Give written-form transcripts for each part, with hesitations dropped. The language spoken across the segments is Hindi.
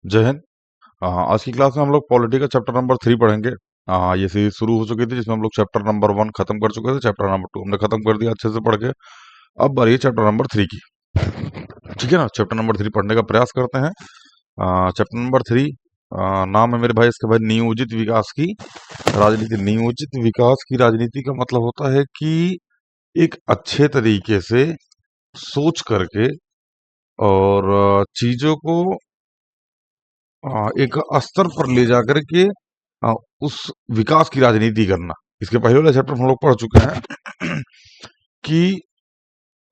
जय हिंद। आज की क्लास में हम लोग पॉलिटी का चैप्टर नंबर 3 पढ़ेंगे। ये सीरीज शुरू हो चुकी थी जिसमें हम लोग चैप्टर नंबर 1 खत्म कर चुके थे। चैप्टर नंबर 2 हमने खत्म कर दिया अच्छे से पढ़ के। अब बारी है चैप्टर नंबर 3 की। ठीक है ना, चैप्टर नंबर 3 पढ़ने का प्रयास करते हैं। चैप्टर नंबर 3, नाम है मेरे भाई इसका, भाई नियोजित विकास की राजनीति। नियोजित विकास की राजनीति का मतलब होता है कि एक अच्छे तरीके से सोच करके और चीजों को एक स्तर पर ले जाकर के अ, उस विकास की राजनीति करना। इसके पहले वाले चैप्टर में हम लोग पढ़ चुके हैं कि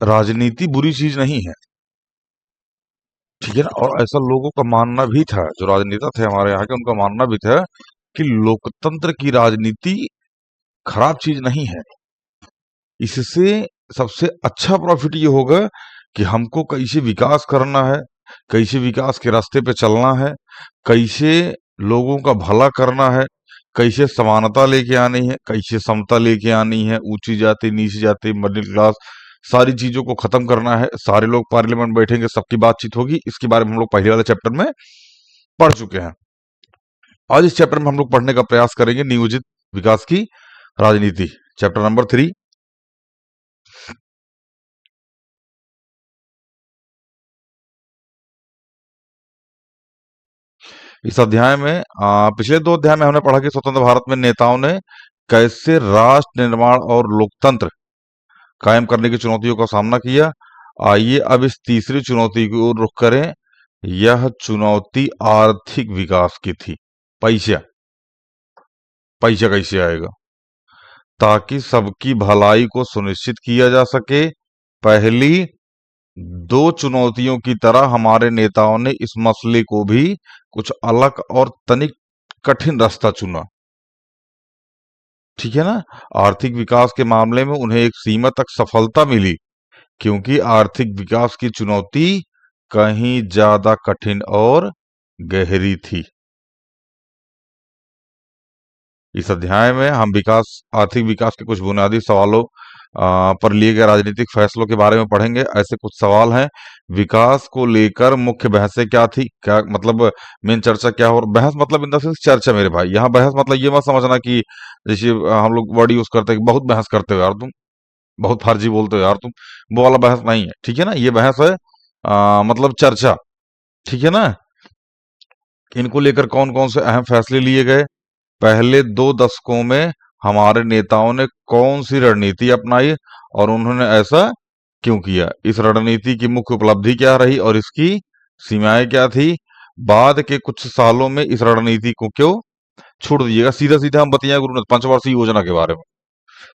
राजनीति बुरी चीज नहीं है। ठीक है ना, और ऐसा लोगों का मानना भी था, जो राजनेता थे हमारे यहाँ के, उनका मानना भी था कि लोकतंत्र की राजनीति खराब चीज नहीं है। इससे सबसे अच्छा प्रॉफिट ये होगा कि हमको कैसे विकास करना है, कैसे विकास के रास्ते पे चलना है, कैसे लोगों का भला करना है, कैसे समानता लेके आनी है, कैसे समता लेके आनी है, ऊंची जाति नीची जाति मिडिल क्लास सारी चीजों को खत्म करना है। सारे लोग पार्लियामेंट बैठेंगे, सबकी बातचीत होगी। इसके बारे में हम लोग पहले वाले चैप्टर में पढ़ चुके हैं। आज इस चैप्टर में हम लोग पढ़ने का प्रयास करेंगे नियोजित विकास की राजनीति, चैप्टर नंबर 3। इस अध्याय में पिछले 2 अध्याय में हमने पढ़ा कि स्वतंत्र भारत में नेताओं ने कैसे राष्ट्र निर्माण और लोकतंत्र कायम करने की चुनौतियों का सामना किया। आइए अब इस तीसरी चुनौती की ओर रुख करें। यह चुनौती आर्थिक विकास की थी। पैसा पैसा कैसे आएगा, ताकि सबकी भलाई को सुनिश्चित किया जा सके। पहली 2 चुनौतियों की तरह हमारे नेताओं ने इस मसले को भी कुछ अलग और तनिक कठिन रास्ता चुना। ठीक है ना, आर्थिक विकास के मामले में उन्हें एक सीमा तक सफलता मिली, क्योंकि आर्थिक विकास की चुनौती कहीं ज्यादा कठिन और गहरी थी। इस अध्याय में हम आर्थिक विकास के कुछ बुनियादी सवालों पर लिए गए राजनीतिक फैसलों के बारे में पढ़ेंगे। ऐसे कुछ सवाल हैं। विकास को लेकर मुख्य बहसें क्या थी, क्या मतलब मेन चर्चा क्या हो, और बहस मतलब इन द सेंस चर्चा मेरे भाई। यहाँ बहस मतलब ये मत समझना कि जैसे हम लोग वर्ड यूज करते हैं कि बहुत बहस करते हो यार तुम, बहुत फर्जी बोलते हो यार तुम, वो वाला बहस नहीं है। ठीक है ना, ये बहस है मतलब चर्चा। ठीक है ना, इनको लेकर कौन कौन से अहम फैसले लिए गए, पहले 2 दशकों में हमारे नेताओं ने कौन सी रणनीति अपनाई और उन्होंने ऐसा क्यों किया, इस रणनीति की मुख्य उपलब्धि क्या रही और इसकी सीमाएं क्या थी, बाद के कुछ सालों में इस रणनीति को क्यों छोड़ दीजिएगा। सीधा सीधा हम बताइए गुरु पंचवर्षीय योजना के बारे में।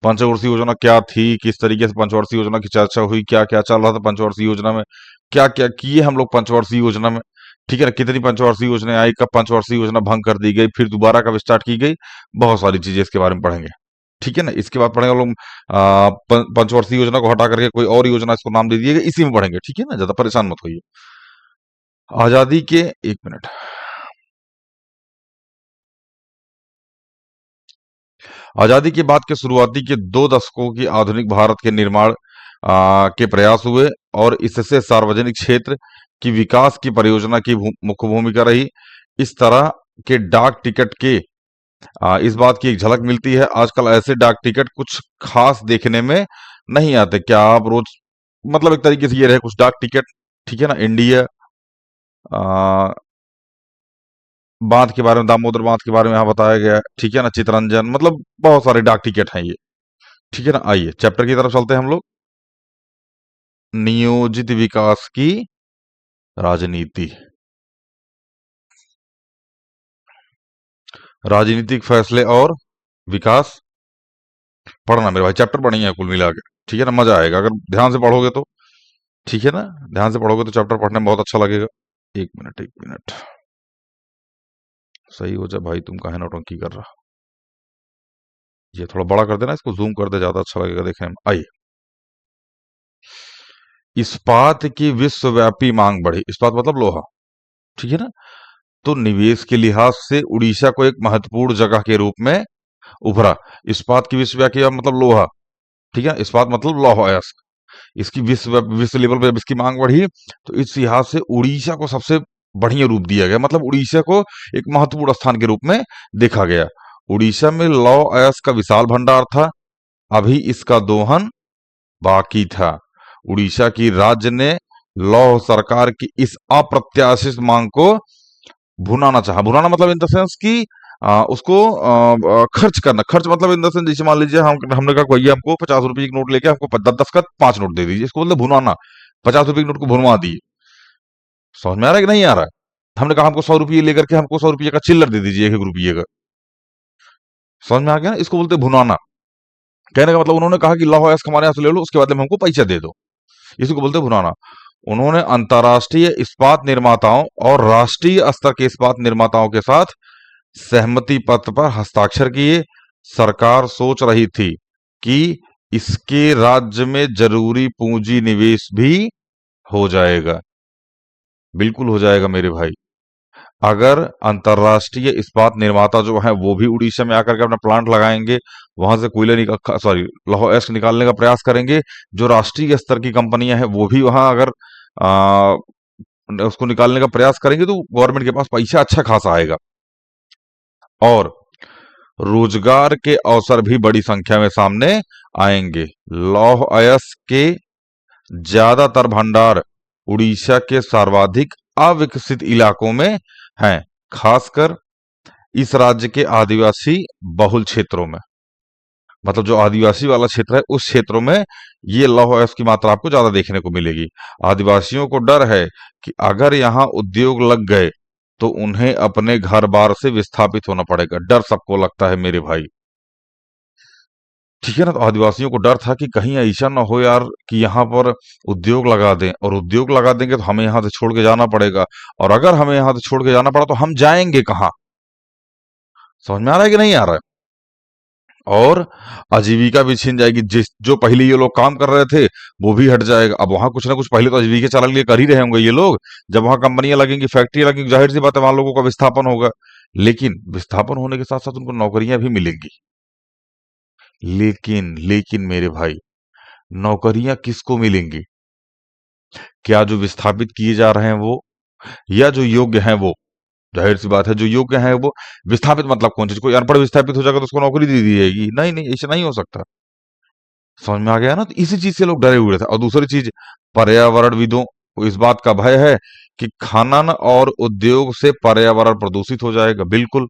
पंचवर्षीय योजना क्या थी, किस तरीके से पंचवर्षीय योजना की चर्चा हुई, क्या क्या चल रहा था पंचवर्षीय योजना में, क्या क्या किए हम लोग पंचवर्षीय योजना में। ठीक है ना, कितनी पंचवर्षीय योजना आई, कब पंचवर्षीय योजना भंग कर दी गई, फिर दोबारा कब स्टार्ट की गई, बहुत सारी चीजें इसके बारे में पढ़ेंगे। ठीक है ना, इसके बाद पढ़ेंगे हम लोग पंचवर्षीय योजना को हटा करके कोई और योजना इसको नाम दे दिएगा, इसी में पढ़ेंगे। ठीक है ना, ज्यादा परेशान मत होइए। आजादी के 1 मिनट, आजादी के बाद के शुरुआती के 2 दशकों की आधुनिक भारत के निर्माण के प्रयास हुए और इससे सार्वजनिक क्षेत्र की विकास की परियोजना की मुख्य भूमिका रही। इस तरह के डाक टिकट के इस बात की एक झलक मिलती है। आजकल ऐसे डाक टिकट कुछ खास देखने में नहीं आते। क्या आप रोज मतलब एक तरीके से ये रहे कुछ डाक टिकट। ठीक है ना, इंडिया बांध के बारे में, दामोदर बांध के बारे में यहाँ बताया गया है। ठीक है ना, चितरंजन, मतलब बहुत सारे डाक टिकट हैं ये। ठीक है ना, आइए चैप्टर की तरफ चलते हैं हम लोग। नियोजित विकास की राजनीति, राजनीतिक फैसले और विकास। पढ़ना मेरे भाई, चैप्टर बढ़िया है कुल मिला के। ठीक है ना, मजा आएगा अगर ध्यान से पढ़ोगे तो। ठीक है ना, ध्यान से पढ़ोगे तो चैप्टर पढ़ने में बहुत अच्छा लगेगा। 1 मिनट 1 मिनट, सही हो जाए भाई, तुम काहे नौटंकी कर रहा। ये थोड़ा बड़ा कर देना, इसको जूम कर दे, ज्यादा अच्छा लगेगा देखने में। आइए, इस्पात की विश्वव्यापी मांग बढ़ी। इस्पात मतलब लोहा। ठीक है ना, तो निवेश के लिहाज से उड़ीसा को एक महत्वपूर्ण जगह के रूप में उभरा। इस्पात की विश्वव्यापी मतलब लोहा। ठीक है, इस्पात मतलब लौह अयस्क। इसकी विश्व विश्व लेवल पर जब इसकी मांग बढ़ी तो इस लिहाज से उड़ीसा को सबसे बढ़िया रूप दिया गया, मतलब उड़ीसा को एक महत्वपूर्ण स्थान के रूप में देखा गया। उड़ीसा में लौह अयस्क का विशाल भंडार था, अभी इसका दोहन बाकी था। उड़ीसा की राज्य ने लौह सरकार की इस अप्रत्याशित मांग को भुनाना चाहा। भुनाना मतलब इन द सेंस कि उसको खर्च करना। खर्च मतलब इन द सेंस, जैसे मान लीजिए हमने कहा भैया हमको 50 रुपए की नोट लेके हमको 10-10 का 5 नोट दे दीजिए, इसको बोलते भुनाना। 50 रुपए की नोट को भुनवा दिए। समझ में आ रहा है कि नहीं आ रहा है? हमने कहा हमको 100 रुपये लेकर के हमको 100 रुपये का चिल्लर दे दीजिए, 1 1 रुपये का। समझ में आ गया? इसको बोलते भुनाना। कहने का मतलब उन्होंने कहा कि लौह अयस्क हमारे यहाँ से ले लो, उसके बदले में हमको पैसा दे दो। इसी को बोलते हैं भुनाना। उन्होंने अंतर्राष्ट्रीय इस्पात निर्माताओं और राष्ट्रीय स्तर के इस्पात निर्माताओं के साथ सहमति पत्र पर हस्ताक्षर किए। सरकार सोच रही थी कि इसके राज्य में जरूरी पूंजी निवेश भी हो जाएगा। बिल्कुल हो जाएगा मेरे भाई। अगर अंतर्राष्ट्रीय इस्पात निर्माता जो है वो भी उड़ीसा में आकर के अपना प्लांट लगाएंगे, वहां से कोयला निकाल सॉरी लौह अयस्क निकालने का प्रयास करेंगे, जो राष्ट्रीय स्तर की कंपनियां हैं वो भी वहां अगर आ, उसको निकालने का प्रयास करेंगे, तो गवर्नमेंट के पास पैसा अच्छा खासा आएगा और रोजगार के अवसर भी बड़ी संख्या में सामने आएंगे। लौह अयस्क के ज्यादातर भंडार उड़ीसा के सर्वाधिक अविकसित इलाकों में हैं, खासकर इस राज्य के आदिवासी बहुल क्षेत्रों में। मतलब जो आदिवासी वाला क्षेत्र है उस क्षेत्रों में ये लौह अयस्क की मात्रा आपको ज्यादा देखने को मिलेगी। आदिवासियों को डर है कि अगर यहाँ उद्योग लग गए तो उन्हें अपने घर बार से विस्थापित होना पड़ेगा। डर सबको लगता है मेरे भाई, ठीक है ना? तो आदिवासियों को डर था कि कहीं ऐसा ना हो यार कि यहाँ पर उद्योग लगा दें, और उद्योग लगा देंगे तो हमें यहाँ से छोड़ के जाना पड़ेगा, और अगर हमें यहाँ से छोड़ के जाना पड़ा तो हम जाएंगे कहाँ? समझ में आ रहा है कि नहीं आ रहा है? और आजीविका भी छीन जाएगी। जिस जो पहले ये लोग काम कर रहे थे वो भी हट जाएगा। अब वहां कुछ ना कुछ पहले तो आजीविका चलाने के लिए कर ही रहे होंगे ये लोग। जब वहां कंपनियां लगेंगी, फैक्ट्रियां लगेंगी, जाहिर सी बात है वहां लोगों का विस्थापन होगा। लेकिन विस्थापन होने के साथ साथ उनको नौकरियां भी मिलेंगी। लेकिन मेरे भाई, नौकरियां किसको मिलेंगी? क्या जो विस्थापित किए जा रहे हैं वो, या जो योग्य हैं वो? जाहिर सी बात है जो योग्य है वो। विस्थापित मतलब कौन चीज? कोई अनपढ़ विस्थापित हो जाएगा तो उसको नौकरी दे दी जाएगी? नहीं नहीं, ऐसा नहीं हो सकता। समझ में आ गया ना? तो इसी चीज से लोग डरे हुए थे। और दूसरी चीज, पर्यावरणविदों को इस बात का भय है कि खनन और उद्योग से पर्यावरण प्रदूषित हो जाएगा। बिल्कुल।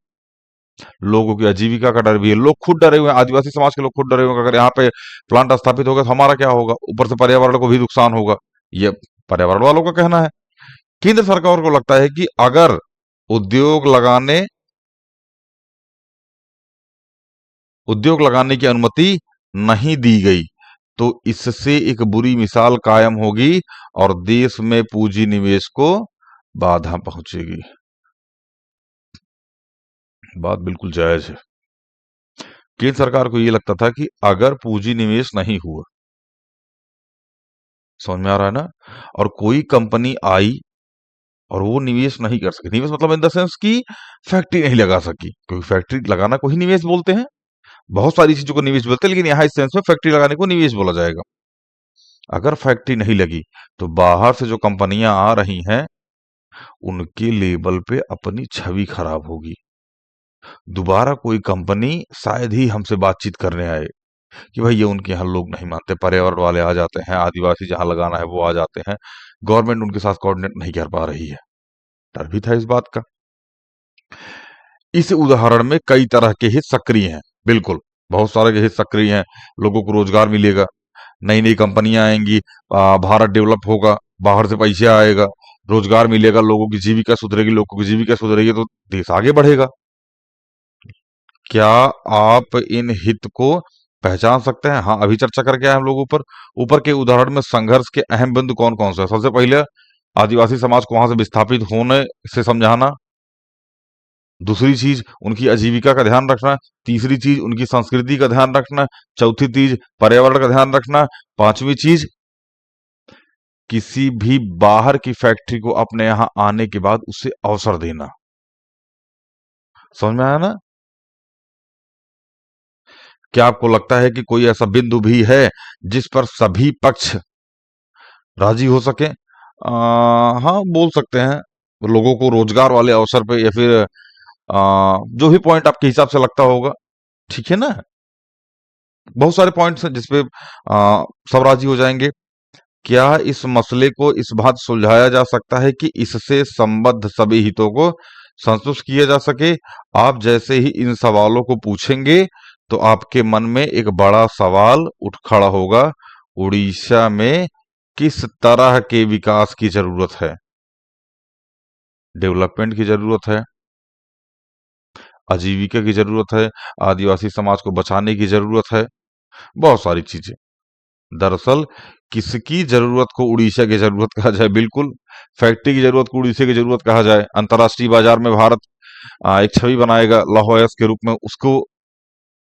लोगों की आजीविका का डर भी है। लोग खुद डरे हुए हैं, आदिवासी समाज के लोग खुद डरे हुए हैं कि अगर यहाँ पे प्लांट स्थापित होगा तो हमारा क्या होगा, ऊपर से पर्यावरण को भी नुकसान होगा। ये पर्यावरण वालों का कहना है। केंद्र सरकार को लगता है कि अगर उद्योग लगाने उद्योग लगाने की अनुमति नहीं दी गई तो इससे एक बुरी मिसाल कायम होगी और देश में पूंजी निवेश को बाधा पहुंचेगी। बात बिल्कुल जायज है। केंद्र सरकार को यह लगता था कि अगर पूंजी निवेश नहीं हुआ, समझ में आ रहा है ना, और कोई कंपनी आई और वो निवेश नहीं कर सकी, निवेश मतलब इन द सेंस कि फैक्ट्री नहीं लगा सकी, क्योंकि फैक्ट्री लगाना को ही निवेश बोलते हैं। बहुत सारी चीजों को निवेश बोलते हैं, लेकिन यहाँ इस सेंस में फैक्ट्री लगाने को निवेश बोला जाएगा। अगर फैक्ट्री नहीं लगी तो बाहर से जो कंपनियां आ रही हैं उनके लेवल पे अपनी छवि खराब होगी। दोबारा कोई कंपनी शायद ही हमसे बातचीत करने आए कि भाई ये उनके यहाँ लोग नहीं मानते, पर्यावरण वाले आ जाते हैं, आदिवासी जहां लगाना है वो आ जाते हैं, गवर्नमेंट उनके साथ कोऑर्डिनेट नहीं कर पा रही है। डर भी था इस बात का। इस उदाहरण में कई तरह के हित सक्रिय हैं। बिल्कुल, बहुत सारे के हित सक्रिय हैं। लोगों को रोजगार मिलेगा, नई नई कंपनियां आएंगी, भारत डेवलप होगा, बाहर से पैसा आएगा, रोजगार मिलेगा, लोगों की जीविका सुधरेगी, लोगों की जीविका सुधरेगी तो देश आगे बढ़ेगा। क्या आप इन हित को पहचान सकते हैं? हाँ, अभी चर्चा करके आए हम लोग ऊपर। ऊपर के उदाहरण में संघर्ष के अहम बिंदु कौन कौन से हैं? सबसे पहले आदिवासी समाज को वहां से विस्थापित होने से समझाना। दूसरी चीज उनकी आजीविका का ध्यान रखना। तीसरी चीज उनकी संस्कृति का ध्यान रखना। चौथी चीज पर्यावरण का ध्यान रखना। पांचवी चीज किसी भी बाहर की फैक्ट्री को अपने यहां आने के बाद उसे अवसर देना। समझ में आया ना? क्या आपको लगता है कि कोई ऐसा बिंदु भी है जिस पर सभी पक्ष राजी हो सके? हाँ, बोल सकते हैं। लोगों को रोजगार वाले अवसर पे, या फिर जो भी पॉइंट आपके हिसाब से लगता होगा, ठीक है ना। बहुत सारे पॉइंट्स हैं जिसपे सब राजी हो जाएंगे। क्या इस मसले को इस बात सुलझाया जा सकता है कि इससे संबद्ध सभी हितों को संतुष्ट किया जा सके? आप जैसे ही इन सवालों को पूछेंगे तो आपके मन में एक बड़ा सवाल उठ खड़ा होगा। उड़ीसा में किस तरह के विकास की जरूरत है? डेवलपमेंट की जरूरत है, आजीविका की जरूरत है, आदिवासी समाज को बचाने की जरूरत है, बहुत सारी चीजें। दरअसल किसकी जरूरत को उड़ीसा की जरूरत कहा जाए? बिल्कुल, फैक्ट्री की जरूरत को उड़ीसा की जरूरत कहा जाए। अंतर्राष्ट्रीय बाजार में भारत एक छवि बनाएगा लौह के रूप में, उसको,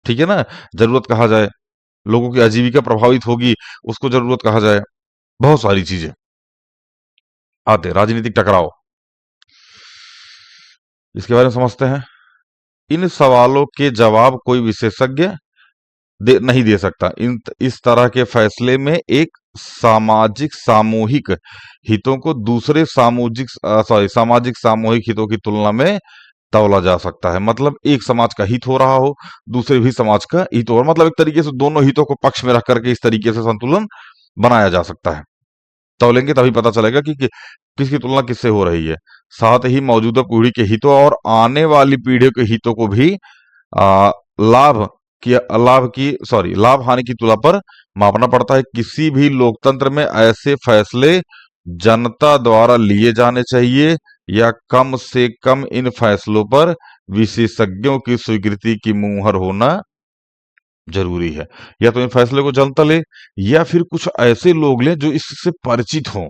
ठीक है ना, जरूरत कहा जाए। लोगों की आजीविका प्रभावित होगी, उसको जरूरत कहा जाए। बहुत सारी चीजें आते। राजनीतिक टकराव, इसके बारे में समझते हैं। इन सवालों के जवाब कोई विशेषज्ञ नहीं दे सकता। इस तरह के फैसले में एक सामाजिक सामूहिक हितों को दूसरे सामाजिक सामूहिक हितों की तुलना में तौला जा सकता है। मतलब एक समाज का हित हो रहा हो, दूसरे भी समाज का हित हो रहा, मतलब एक तरीके से दोनों हितों को पक्ष में रख करके इस तरीके से संतुलन बनाया जा सकता है। तौलेंगे तभी पता चलेगा कि किसकी तुलना किससे हो रही है। साथ ही मौजूदा पीढ़ी के हितों और आने वाली पीढ़ियों के हितों को भी आ, लाभ लाभ हानि की तुलना पर मापना पड़ता है। किसी भी लोकतंत्र में ऐसे फैसले जनता द्वारा लिए जाने चाहिए, या कम से कम इन फैसलों पर विशेषज्ञों की स्वीकृति की मुहर होना जरूरी है। या तो इन फैसले को जनता ले, या फिर कुछ ऐसे लोग लें जो इससे परिचित हों,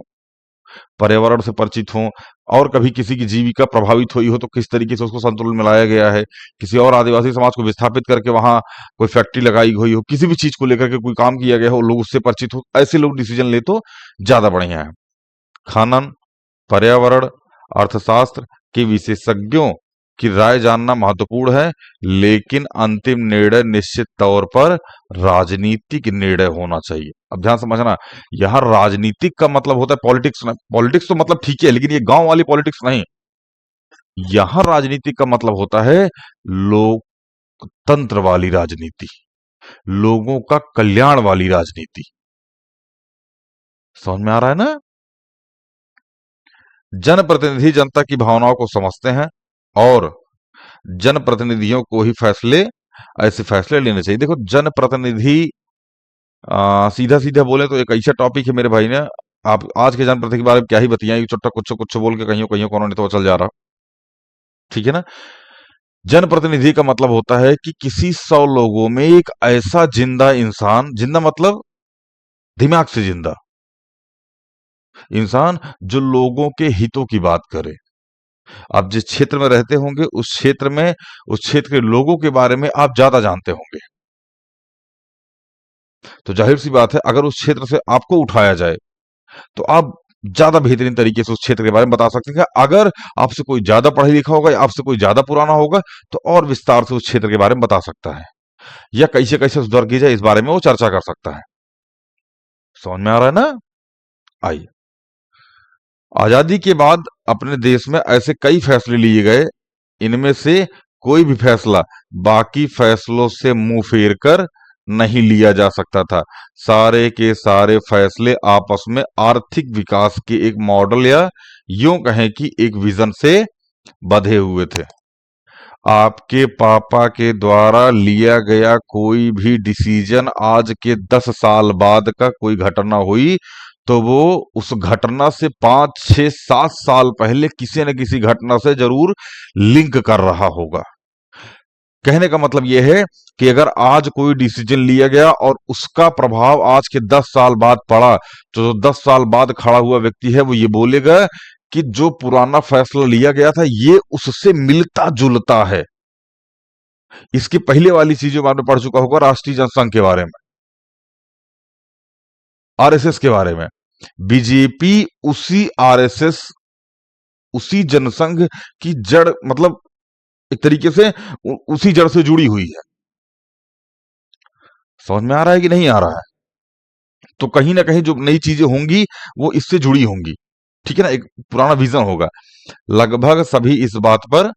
पर्यावरण से परिचित हों, और कभी किसी की जीविका प्रभावित हुई हो तो किस तरीके से उसको संतुलन में लाया गया है, किसी और आदिवासी समाज को विस्थापित करके वहां कोई फैक्ट्री लगाई हुई हो, किसी भी चीज को लेकर के कोई काम किया गया हो, लोग उससे परिचित हो, ऐसे लोग डिसीजन ले तो ज्यादा बढ़िया है। खनन, पर्यावरण, अर्थशास्त्र के विशेषज्ञों की राय जानना महत्वपूर्ण है, लेकिन अंतिम निर्णय निश्चित तौर पर राजनीतिक निर्णय होना चाहिए। अब ध्यान समझना, यहाँ राजनीतिक का मतलब होता है पॉलिटिक्स। पॉलिटिक्स तो मतलब ठीक है, लेकिन ये गांव वाली पॉलिटिक्स नहीं। यहाँ राजनीतिक का मतलब होता है लोकतंत्र वाली राजनीति, लोगों का कल्याण वाली राजनीति। समझ में आ रहा है ना? जनप्रतिनिधि जनता की भावनाओं को समझते हैं, और जनप्रतिनिधियों को ही ऐसे फैसले लेने चाहिए। देखो, जनप्रतिनिधि सीधा सीधा बोले तो एक ऐसा टॉपिक है मेरे भाई ने, आप आज के जनप्रतिनिधि के बारे में क्या ही बताइए, चुट्टा कुछ कुछ बोल के कहीं कहीं कोनों ने तो चल जा रहा, ठीक है ना। जनप्रतिनिधि का मतलब होता है कि किसी 100 लोगों में एक ऐसा जिंदा इंसान, जिंदा मतलब दिमाग से जिंदा इंसान, जो लोगों के हितों की बात करे। आप जिस क्षेत्र में रहते होंगे उस क्षेत्र के लोगों के बारे में आप ज्यादा जानते होंगे, तो जाहिर सी बात है अगर उस क्षेत्र से आपको उठाया जाए तो आप ज्यादा बेहतरीन तरीके से उस क्षेत्र के बारे में बता सकते हैं। अगर आपसे कोई ज्यादा पढ़ा लिखा होगा या आपसे कोई ज्यादा पुराना होगा तो और विस्तार से उस क्षेत्र के बारे में बता सकता है, या कैसे कैसे सुधार की जाए इस बारे में वो चर्चा कर सकता है। समझ में आ रहा है ना? आइए, आजादी के बाद अपने देश में ऐसे कई फैसले लिए गए, इनमें से कोई भी फैसला बाकी फैसलों से मुंह फेर कर नहीं लिया जा सकता था। सारे के सारे फैसले आपस में आर्थिक विकास के एक मॉडल, या यूं कहें कि एक विजन से बंधे हुए थे। आपके पापा के द्वारा लिया गया कोई भी डिसीजन आज के 10 साल बाद का कोई घटना हुई तो वो उस घटना से 5, 6, 7 साल पहले किसी न किसी घटना से जरूर लिंक कर रहा होगा। कहने का मतलब यह है कि अगर आज कोई डिसीजन लिया गया और उसका प्रभाव आज के 10 साल बाद पड़ा, तो जो 10 साल बाद खड़ा हुआ व्यक्ति है वो ये बोलेगा कि जो पुराना फैसला लिया गया था ये उससे मिलता जुलता है। इसके पहले वाली चीजों में आपने पढ़ चुका होगा, राष्ट्रीय जनसंघ के बारे में, आरएसएस के बारे में। बीजेपी उसी आरएसएस, उसी जनसंघ की जड़, मतलब एक तरीके से उसी जड़ से जुड़ी हुई है। समझ में आ रहा है कि नहीं आ रहा है? तो कहीं ना कहीं जो नई चीजें होंगी वो इससे जुड़ी होंगी, ठीक है ना, एक पुराना विजन होगा। लगभग सभी इस बात पर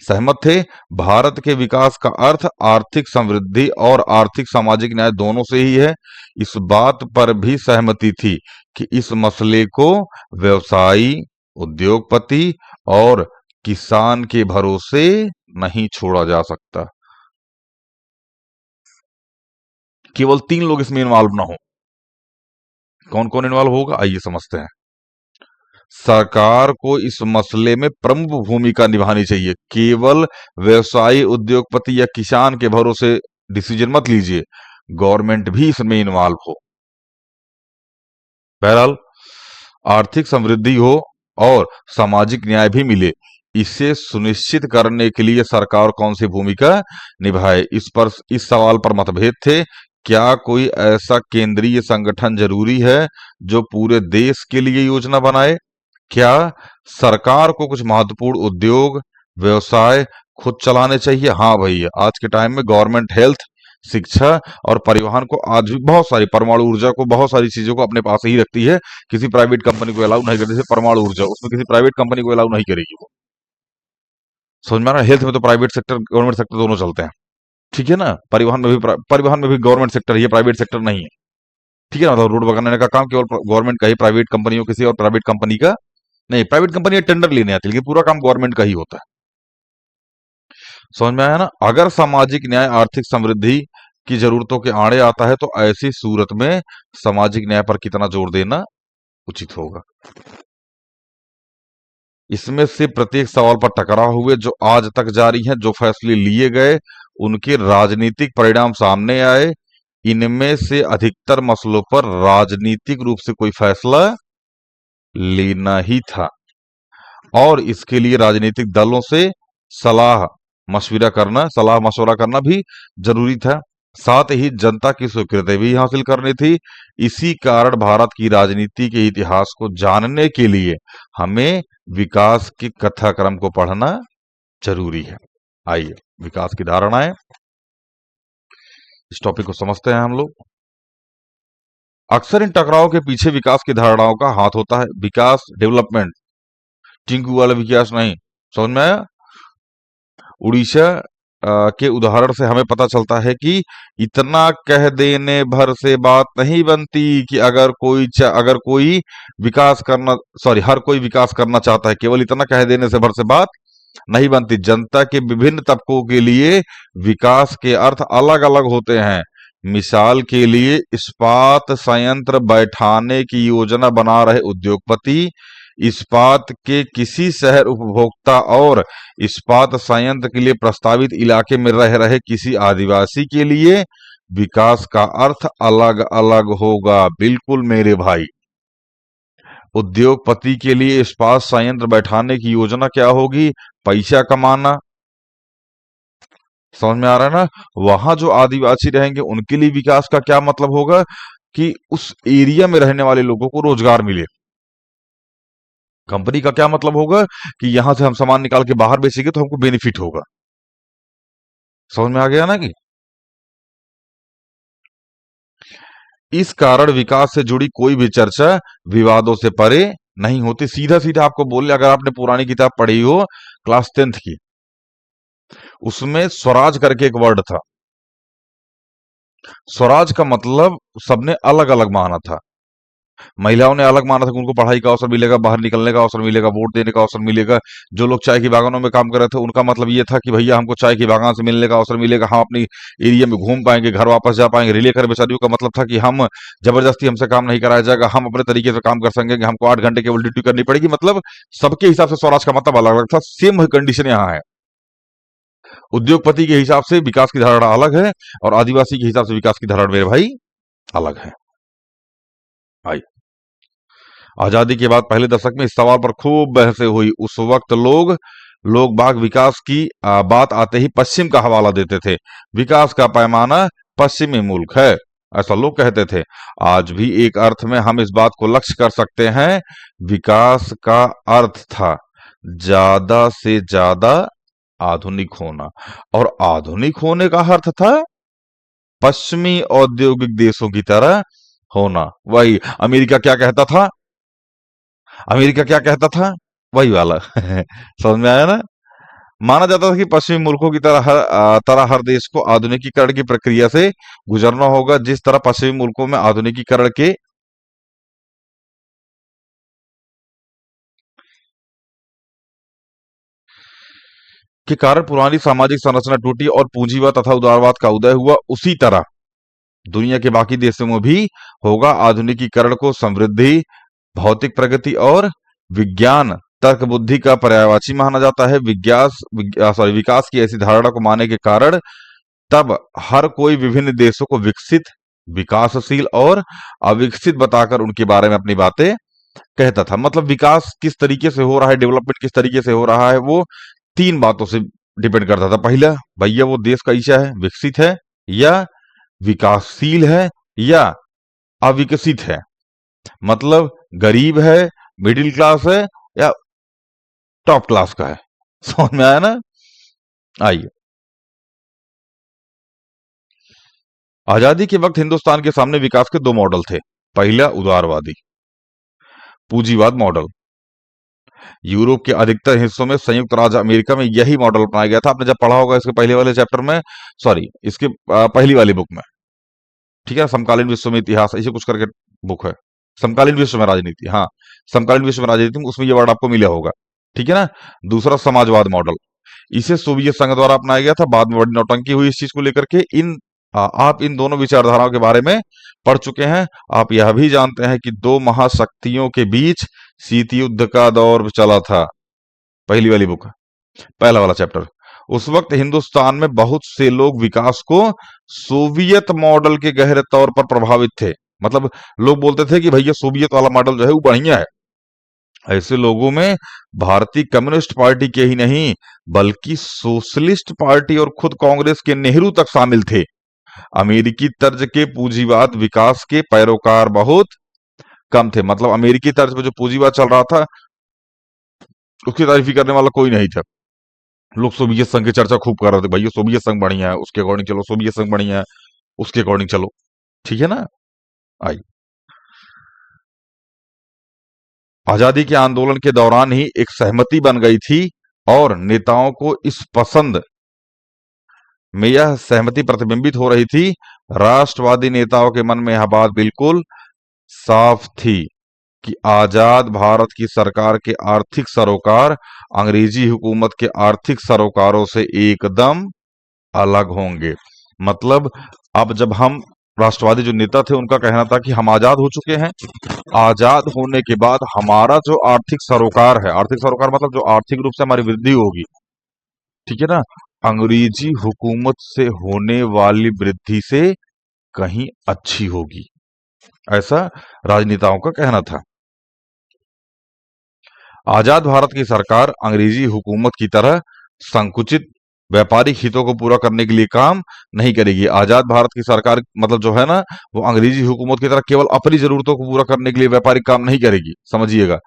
सहमत थे। भारत के विकास का अर्थ आर्थिक समृद्धि और आर्थिक सामाजिक न्याय दोनों से ही है। इस बात पर भी सहमति थी कि इस मसले को व्यवसायी, उद्योगपति और किसान के भरोसे नहीं छोड़ा जा सकता। केवल 3 लोग इसमें इन्वॉल्व ना हो। कौन कौन इन्वॉल्व होगा, आइए समझते हैं। सरकार को इस मसले में प्रमुख भूमिका निभानी चाहिए। केवल व्यवसायी, उद्योगपति या किसान के भरोसे डिसीजन मत लीजिए, गवर्नमेंट भी इसमें इन्वॉल्व हो। बहरहाल आर्थिक समृद्धि हो और सामाजिक न्याय भी मिले, इसे सुनिश्चित करने के लिए सरकार कौन सी भूमिका निभाए, इस सवाल पर मतभेद थे। क्या कोई ऐसा केंद्रीय संगठन जरूरी है जो पूरे देश के लिए योजना बनाए? क्या सरकार को कुछ महत्वपूर्ण उद्योग, व्यवसाय खुद चलाने चाहिए? हाँ भैया, आज के टाइम में गवर्नमेंट हेल्थ, शिक्षा और परिवहन को आज भी बहुत सारी, परमाणु ऊर्जा को, बहुत सारी चीजों को अपने पास ही रखती है। किसी प्राइवेट कंपनी को अलाउ नहीं करती। जैसे परमाणु ऊर्जा, उसमें किसी प्राइवेट कंपनी को अलाउ नहीं करेगी वो। समझ में आ रहा है? हेल्थ में तो प्राइवेट सेक्टर, गवर्नमेंट सेक्टर दोनों चलते हैं। ठीक है ना? परिवहन में भी गवर्नमेंट सेक्टर ही है, प्राइवेट सेक्टर नहीं है। ठीक है ना? मतलब रोड बनाने का काम केवल गवर्नमेंट का ही, प्राइवेट कंपनियों, किसी और प्राइवेट कंपनी का नहीं। प्राइवेट कंपनी टेंडर लेने आती है, लेकिन पूरा काम गवर्नमेंट का ही होता है। समझ में आया ना? अगर सामाजिक न्याय आर्थिक समृद्धि की जरूरतों के आड़े आता है तो ऐसी सूरत में सामाजिक न्याय पर कितना जोर देना उचित होगा। इसमें से प्रत्येक सवाल पर टकराव हुए जो आज तक जारी हैं, जो फैसले लिए गए उनके राजनीतिक परिणाम सामने आए। इनमें से अधिकतर मसलों पर राजनीतिक रूप से कोई फैसला लेना ही था और इसके लिए राजनीतिक दलों से सलाह मशवरा करना भी जरूरी था। साथ ही जनता की स्वीकृति भी हासिल करनी थी। इसी कारण भारत की राजनीति के इतिहास को जानने के लिए हमें विकास के कथाक्रम को पढ़ना जरूरी है। आइए विकास की धारणाएं, इस टॉपिक को समझते हैं हम लोग। अक्सर इन टकराव के पीछे विकास की धारणाओं का हाथ होता है। विकास, डेवलपमेंट, टिंकू वाला विकास नहीं। समझ में आया? उड़ीसा के उदाहरण से हमें पता चलता है कि इतना कह देने भर से बात नहीं बनती कि अगर कोई विकास करना, सॉरी, हर कोई विकास करना चाहता है। केवल इतना कह देने से भर से बात नहीं बनती। जनता के विभिन्न तबकों के लिए विकास के अर्थ अलग अलग होते हैं। मिसाल के लिए इस्पात संयंत्र बैठाने की योजना बना रहे उद्योगपति, इस्पात के किसी शहर उपभोक्ता और इस्पात संयंत्र के लिए प्रस्तावित इलाके में रह रहे किसी आदिवासी के लिए विकास का अर्थ अलग अलग होगा। बिल्कुल मेरे भाई, उद्योगपति के लिए इस्पात संयंत्र बैठाने की योजना क्या होगी? पैसा कमाना। समझ में आ रहा है ना? वहां जो आदिवासी रहेंगे उनके लिए विकास का क्या मतलब होगा कि उस एरिया में रहने वाले लोगों को रोजगार मिले। कंपनी का क्या मतलब होगा कि यहां से हम सामान निकाल के बाहर बेचेंगे तो हमको बेनिफिट होगा। समझ में आ गया ना? कि इस कारण विकास से जुड़ी कोई भी चर्चा विवादों से परे नहीं होती। सीधा सीधा आपको बोल रहे, अगर आपने पुरानी किताब पढ़ी हो क्लास 10th की, उसमें स्वराज करके एक वर्ड था। स्वराज का मतलब सबने अलग अलग माना था। महिलाओं ने अलग माना था कि उनको पढ़ाई का अवसर मिलेगा, बाहर निकलने का अवसर मिलेगा, वोट देने का अवसर मिलेगा। जो लोग चाय की बागानों में काम कर रहे थे उनका मतलब ये था कि भैया हमको चाय की बागान से मिलने का अवसर मिलेगा, हम अपनी एरिया में घूम पाएंगे, घर वापस जा पाएंगे। रिलेकर बेचारियों का मतलब था कि हम जबरदस्ती हमसे काम नहीं कराया जाएगा, हम अपने तरीके से काम कर सकेंगे, हमको 8 घंटे केवल ड्यूटी करनी पड़ेगी। मतलब सबके हिसाब से स्वराज का मतलब अलग अलग था। सेम कंडीशन यहाँ है। उद्योगपति के हिसाब से विकास की धारणा अलग है और आदिवासी के हिसाब से विकास की धारणा मेरे भाई अलग है। आई आजादी के बाद पहले दशक में इस सवाल पर खूब बहसें हुई। उस वक्त लोग बाग विकास की बात आते ही पश्चिम का हवाला देते थे। विकास का पैमाना पश्चिमी मुल्क है, ऐसा लोग कहते थे। आज भी एक अर्थ में हम इस बात को लक्ष्य कर सकते हैं। विकास का अर्थ था ज्यादा से ज्यादा आधुनिक होना, और आधुनिक होने का अर्थ था पश्चिमी औद्योगिक देशों की तरह होना। वही अमेरिका क्या कहता था? अमेरिका क्या कहता था? वही वाला समझ में आया ना? माना जाता था कि पश्चिमी मुल्कों की तरह हर देश को आधुनिकीकरण की प्रक्रिया से गुजरना होगा, जिस तरह पश्चिमी मुल्कों में आधुनिकीकरण के कारण पुरानी सामाजिक संरचना टूटी और पूंजीवाद तथा उदारवाद का उदय हुआ, उसी तरह दुनिया के बाकी देशों में भी होगा। आधुनिकीकरण को समृद्धि, भौतिक प्रगति और विज्ञान तर्क बुद्धि का पर्यायवाची माना जाता है। विकास की ऐसी धारणा को मानने के कारण तब हर कोई विभिन्न देशों को विकसित, विकासशील और अविकसित बताकर उनके बारे में अपनी बातें कहता था। मतलब विकास किस तरीके से हो रहा है, डेवलपमेंट किस तरीके से हो रहा है, वो तीन बातों से डिपेंड करता था। पहला, भैया वो देश कैसा है, विकसित है या विकासशील है या अविकसित है। मतलब गरीब है, मिडिल क्लास है या टॉप क्लास का है। समझ में आया ना? आइए, आजादी के वक्त हिंदुस्तान के सामने विकास के दो मॉडल थे। पहला उदारवादी पूंजीवाद मॉडल। यूरोप के अधिकतर हिस्सों में, संयुक्त राज्य अमेरिका में यही मॉडल अपनाया गया था। आपने जब पढ़ा होगा इसके पहले वाले चैप्टर में, सॉरी इसके पहली वाली बुक में, ठीक है, समकालीन विश्व में इतिहास ऐसे कुछ करके बुक है। समकालीन विश्व में राजनीति, हाँ, समकालीन विश्व में राजनीति में, उसमें ये वर्ड आपको मिला होगा। ठीक है ना? दूसरा समाजवाद मॉडल, इसे सोवियत संघ द्वारा अपनाया गया था। बाद में बड़ी नौटंकी हुई इस चीज को लेकर के। आप इन दोनों विचारधाराओं के बारे में पढ़ चुके हैं। आप यह भी जानते हैं कि दो महाशक्तियों के बीच शीत युद्ध का दौर चला था। पहली वाली बुक, पहला वाला चैप्टर। उस वक्त हिंदुस्तान में बहुत से लोग विकास को सोवियत मॉडल के गहरे तौर पर प्रभावित थे। मतलब लोग बोलते थे कि भैया सोवियत वाला मॉडल जो है वो बढ़िया है। ऐसे लोगों में भारतीय कम्युनिस्ट पार्टी के ही नहीं, बल्कि सोशलिस्ट पार्टी और खुद कांग्रेस के नेहरू तक शामिल थे। अमेरिकी तर्ज के पूंजीवाद विकास के पैरोकार बहुत कम थे। मतलब अमेरिकी तर्ज पे जो पूंजीवाद चल रहा था, उसकी तारीफी करने वाला कोई नहीं था। लोग सोवियत संघ की चर्चा खूब कर रहे थे, भैया सोवियत संघ बढ़िया है, उसके अकॉर्डिंग चलो, सोवियत संघ बढ़िया है, उसके अकॉर्डिंग चलो। ठीक है ना? आई, आजादी के आंदोलन के दौरान ही एक सहमति बन गई थी और नेताओं को इस पसंद में यह सहमति प्रतिबिंबित हो रही थी। राष्ट्रवादी नेताओं के मन में यह बात बिल्कुल साफ थी कि आजाद भारत की सरकार के आर्थिक सरोकार अंग्रेजी हुकूमत के आर्थिक सरोकारों से एकदम अलग होंगे। मतलब अब जब हम, राष्ट्रवादी जो नेता थे उनका कहना था कि हम आजाद हो चुके हैं, आजाद होने के बाद हमारा जो आर्थिक सरोकार है, आर्थिक सरोकार मतलब जो आर्थिक रूप से हमारी वृद्धि होगी, ठीक है ना, अंग्रेजी हुकूमत से होने वाली वृद्धि से कहीं अच्छी होगी। ऐसा राजनेताओं का कहना था। आजाद भारत की सरकार अंग्रेजी हुकूमत की तरह संकुचित व्यापारिक हितों को पूरा करने के लिए काम नहीं करेगी। आजाद भारत की सरकार मतलब जो है ना, वो अंग्रेजी हुकूमत की तरह केवल अपनी जरूरतों को पूरा करने के लिए व्यापारिक काम नहीं करेगी। समझिएगा,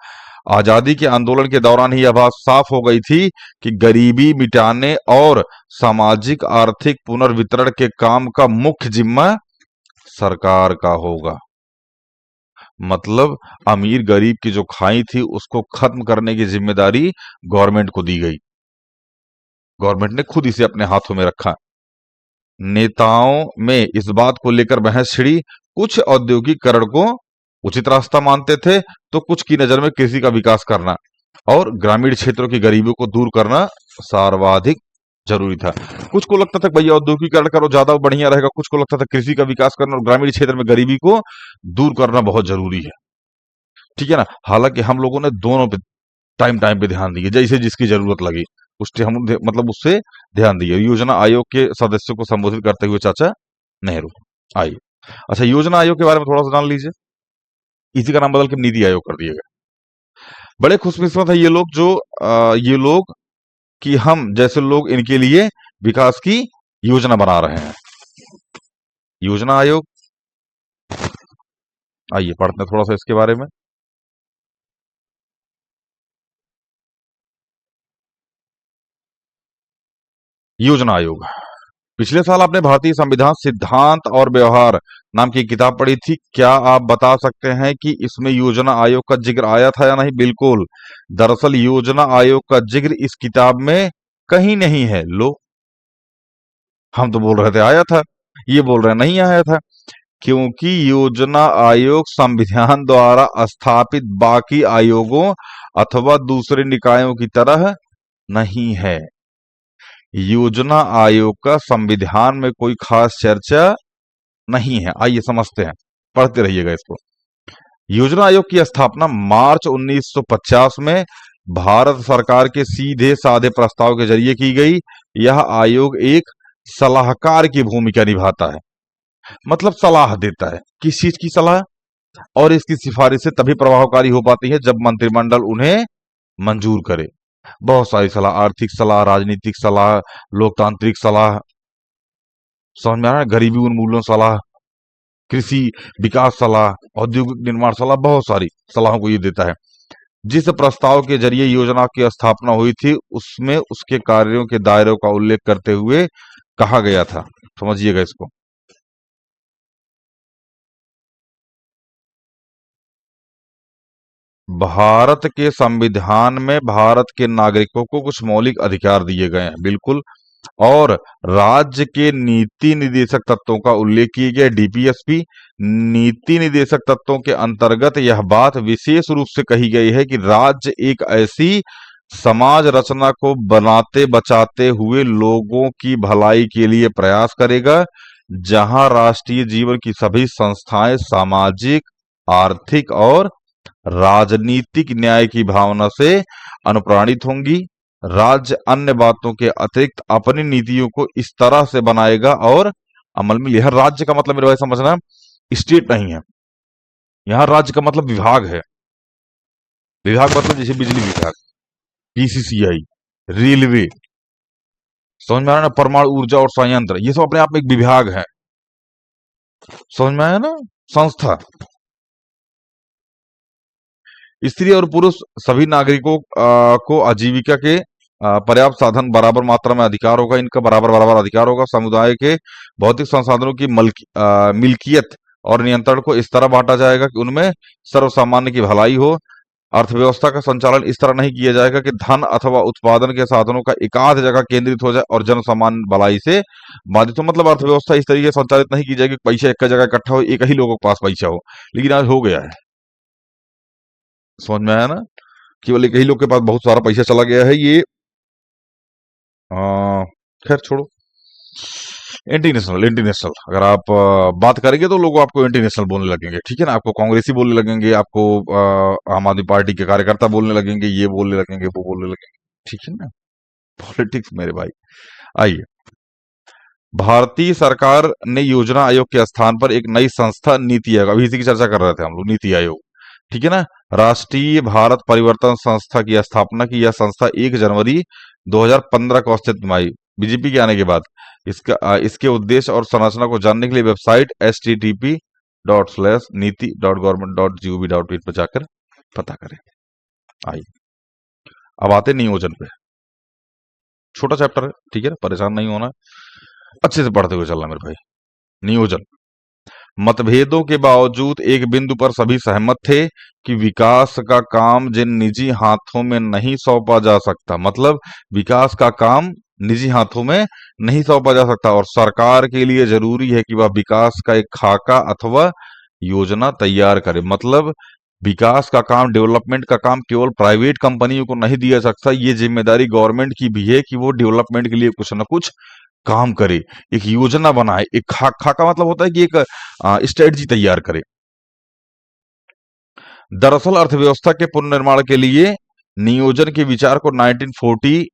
आजादी के आंदोलन के दौरान ही यह बात साफ हो गई थी कि गरीबी मिटाने और सामाजिक आर्थिक पुनर्वितरण के काम का मुख्य जिम्मा सरकार का होगा। मतलब अमीर गरीब की जो खाई थी उसको खत्म करने की जिम्मेदारी गवर्नमेंट को दी गई। गवर्नमेंट ने खुद इसे अपने हाथों में रखा। नेताओं में इस बात को लेकर बहस छिड़ी। कुछ औद्योगिकरण को उचित रास्ता मानते थे, तो कुछ की नजर में कृषि का विकास करना और ग्रामीण क्षेत्रों की गरीबी को दूर करना सर्वाधिक जरूरी था। कुछ को लगता था भैया औद्योगिकरण करो ज्यादा बढ़िया रहेगा, कुछ को लगता था कृषि का विकास करना और ग्रामीण क्षेत्र में गरीबी को दूर करना बहुत जरूरी है। ठीक है ना? हालांकि हम लोगों ने दोनों पे टाइम टाइम पे ध्यान दिए, जैसे जिसकी जरूरत लगी मतलब उससे ध्यान दिए। योजना आयोग के सदस्यों को संबोधित करते हुए चाचा नेहरू। आइए, अच्छा, योजना आयोग के बारे में थोड़ा सा जान लीजिए। इसी का नाम बदल के नीति आयोग कर दिया गया। बड़े खुशकिस्मत है ये लोग जो ये लोग कि हम जैसे लोग इनके लिए विकास की योजना बना रहे हैं। योजना आयोग, आइए पढ़ते हैं थोड़ा सा इसके बारे में। योजना आयोग, पिछले साल आपने भारतीय संविधान सिद्धांत और व्यवहार नाम की किताब पढ़ी थी। क्या आप बता सकते हैं कि इसमें योजना आयोग का जिक्र आया था या नहीं? बिल्कुल। दरअसल योजना आयोग का जिक्र इस किताब में कहीं नहीं है। लो, हम तो बोल रहे थे आया था, ये बोल रहे हैं नहीं आया था। क्योंकि योजना आयोग संविधान द्वारा स्थापित बाकी आयोगों अथवा दूसरे निकायों की तरह नहीं है। योजना आयोग का संविधान में कोई खास चर्चा नहीं है। आइए समझते हैं, पढ़ते रहिएगा इसको। योजना आयोग की स्थापना मार्च 1950 में भारत सरकार के सीधे साधे प्रस्ताव के जरिए की गई। यह आयोग एक सलाहकार की भूमिका निभाता है, मतलब सलाह देता है। किस चीज की सलाह? और इसकी सिफारिशें तभी प्रभावकारी हो पाती है जब मंत्रिमंडल उन्हें मंजूर करे। बहुत सारी सलाह, आर्थिक सलाह, राजनीतिक सलाह, लोकतांत्रिक सलाह, समझ में आ रहा है, गरीबी उन्मूलन सलाह, कृषि विकास सलाह, औद्योगिक निर्माण सलाह, बहुत सारी सलाहों को ये देता है। जिस प्रस्ताव के जरिए योजना की स्थापना हुई थी उसमें उसके कार्यों के दायरों का उल्लेख करते हुए कहा गया था। समझिएगा इसको। भारत के संविधान में भारत के नागरिकों को कुछ मौलिक अधिकार दिए गए हैं, बिल्कुल। और राज्य के नीति निदेशक तत्वों का उल्लेख किया गया, डीपीएसपी। नीति निदेशक तत्वों के अंतर्गत यह बात विशेष रूप से कही गई है कि राज्य एक ऐसी समाज रचना को बनाते बचाते हुए लोगों की भलाई के लिए प्रयास करेगा जहां राष्ट्रीय जीवन की सभी संस्थाएं सामाजिक, आर्थिक और राजनीतिक न्याय की भावना से अनुप्राणित होंगी। राज्य अन्य बातों के अतिरिक्त अपनी नीतियों को इस तरह से बनाएगा और अमल में। यह राज्य का मतलब मेरे भाई समझना, स्टेट नहीं है। यहाँ राज्य का मतलब विभाग है। विभाग मतलब जैसे बिजली विभाग, बीसीसीआई, रेलवे, समझ में आया ना, परमाणु ऊर्जा और संयंत्र, ये सब अपने आप में एक विभाग है। समझ में आया ना, संस्था। स्त्री और पुरुष सभी नागरिकों को आजीविका के पर्याप्त साधन, बराबर मात्रा में अधिकार होगा, इनका बराबर बराबर अधिकार होगा। समुदाय के भौतिक संसाधनों की मिल्कियत और नियंत्रण को इस तरह बांटा जाएगा कि उनमें सर्वसामान्य की भलाई हो। अर्थव्यवस्था का संचालन इस तरह नहीं किया जाएगा कि धन अथवा उत्पादन के साधनों का एकाध जगह केंद्रित हो जाए और जन सामान्य भलाई से बाधित हो। मतलब अर्थव्यवस्था इस तरीके से संचालित नहीं की जाएगी कि पैसा एक जगह इकट्ठा हो, एक ही लोगों के पास पैसा हो, लेकिन आज हो गया है। समझ में आया ना, केवल एक ही लोग के पास बहुत सारा पैसा चला गया है। ये अ, खैर छोड़ो। इंटरनेशनल, इंटरनेशनल अगर आप बात करेंगे तो लोग आपको इंटरनेशनल बोलने लगेंगे, ठीक है ना। आपको कांग्रेसी बोलने लगेंगे, आपको आम आदमी पार्टी के कार्यकर्ता बोलने लगेंगे, ये बोलने लगेंगे, वो बोलने लगेंगे, ठीक है ना। पॉलिटिक्स मेरे भाई। आइए, भारतीय सरकार ने योजना आयोग के स्थान पर एक नई संस्था नीति आयोग, अभी इसी की चर्चा कर रहे थे हम लोग, नीति आयोग, ठीक है ना। राष्ट्रीय भारत परिवर्तन संस्था की स्थापना की। यह संस्था 1 जनवरी 2015 को अस्तित्व में आई, बीजेपी के आने के बाद। इसके उद्देश्य और संरचना को जानने के लिए वेबसाइट http://niti.government.gov.in पर जाकर पता करें। आइए, अब आते हैं नियोजन पे। छोटा चैप्टर है, ठीक है ना, परेशान नहीं होना, अच्छे से पढ़ते हुए चलना मेरे भाई। नियोजन। मतभेदों के बावजूद एक बिंदु पर सभी सहमत थे कि विकास का काम जिन निजी हाथों में नहीं सौंपा जा सकता, मतलब विकास का काम निजी हाथों में नहीं सौंपा जा सकता और सरकार के लिए जरूरी है कि वह विकास का एक खाका अथवा योजना तैयार करे। मतलब विकास का काम, डेवलपमेंट का काम केवल प्राइवेट कंपनियों को नहीं दिया सकता, ये जिम्मेदारी गवर्नमेंट की भी है कि वो डेवलपमेंट के लिए कुछ ना कुछ काम करे, एक योजना बनाए, एक खाका मतलब होता है कि एक स्ट्रेटजी तैयार करे। दरअसल अर्थव्यवस्था के पुनर्निर्माण के लिए नियोजन के विचार को 1940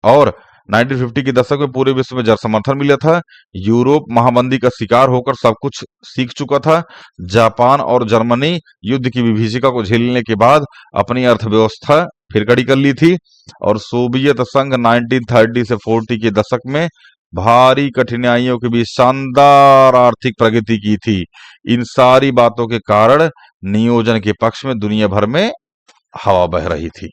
और 1950 के दशक में पूरे विश्व में जन समर्थन मिला था। यूरोप महामंदी का शिकार होकर सब कुछ सीख चुका था। जापान और जर्मनी युद्ध की विभीषिका को झेलने के बाद अपनी अर्थव्यवस्था फिर कड़ी कर ली थी और सोवियत संघ 1930 से 40 के दशक में भारी कठिनाइयों के बीच शानदार आर्थिक प्रगति की थी। इन सारी बातों के कारण नियोजन के पक्ष में दुनिया भर में हवा बह रही थी।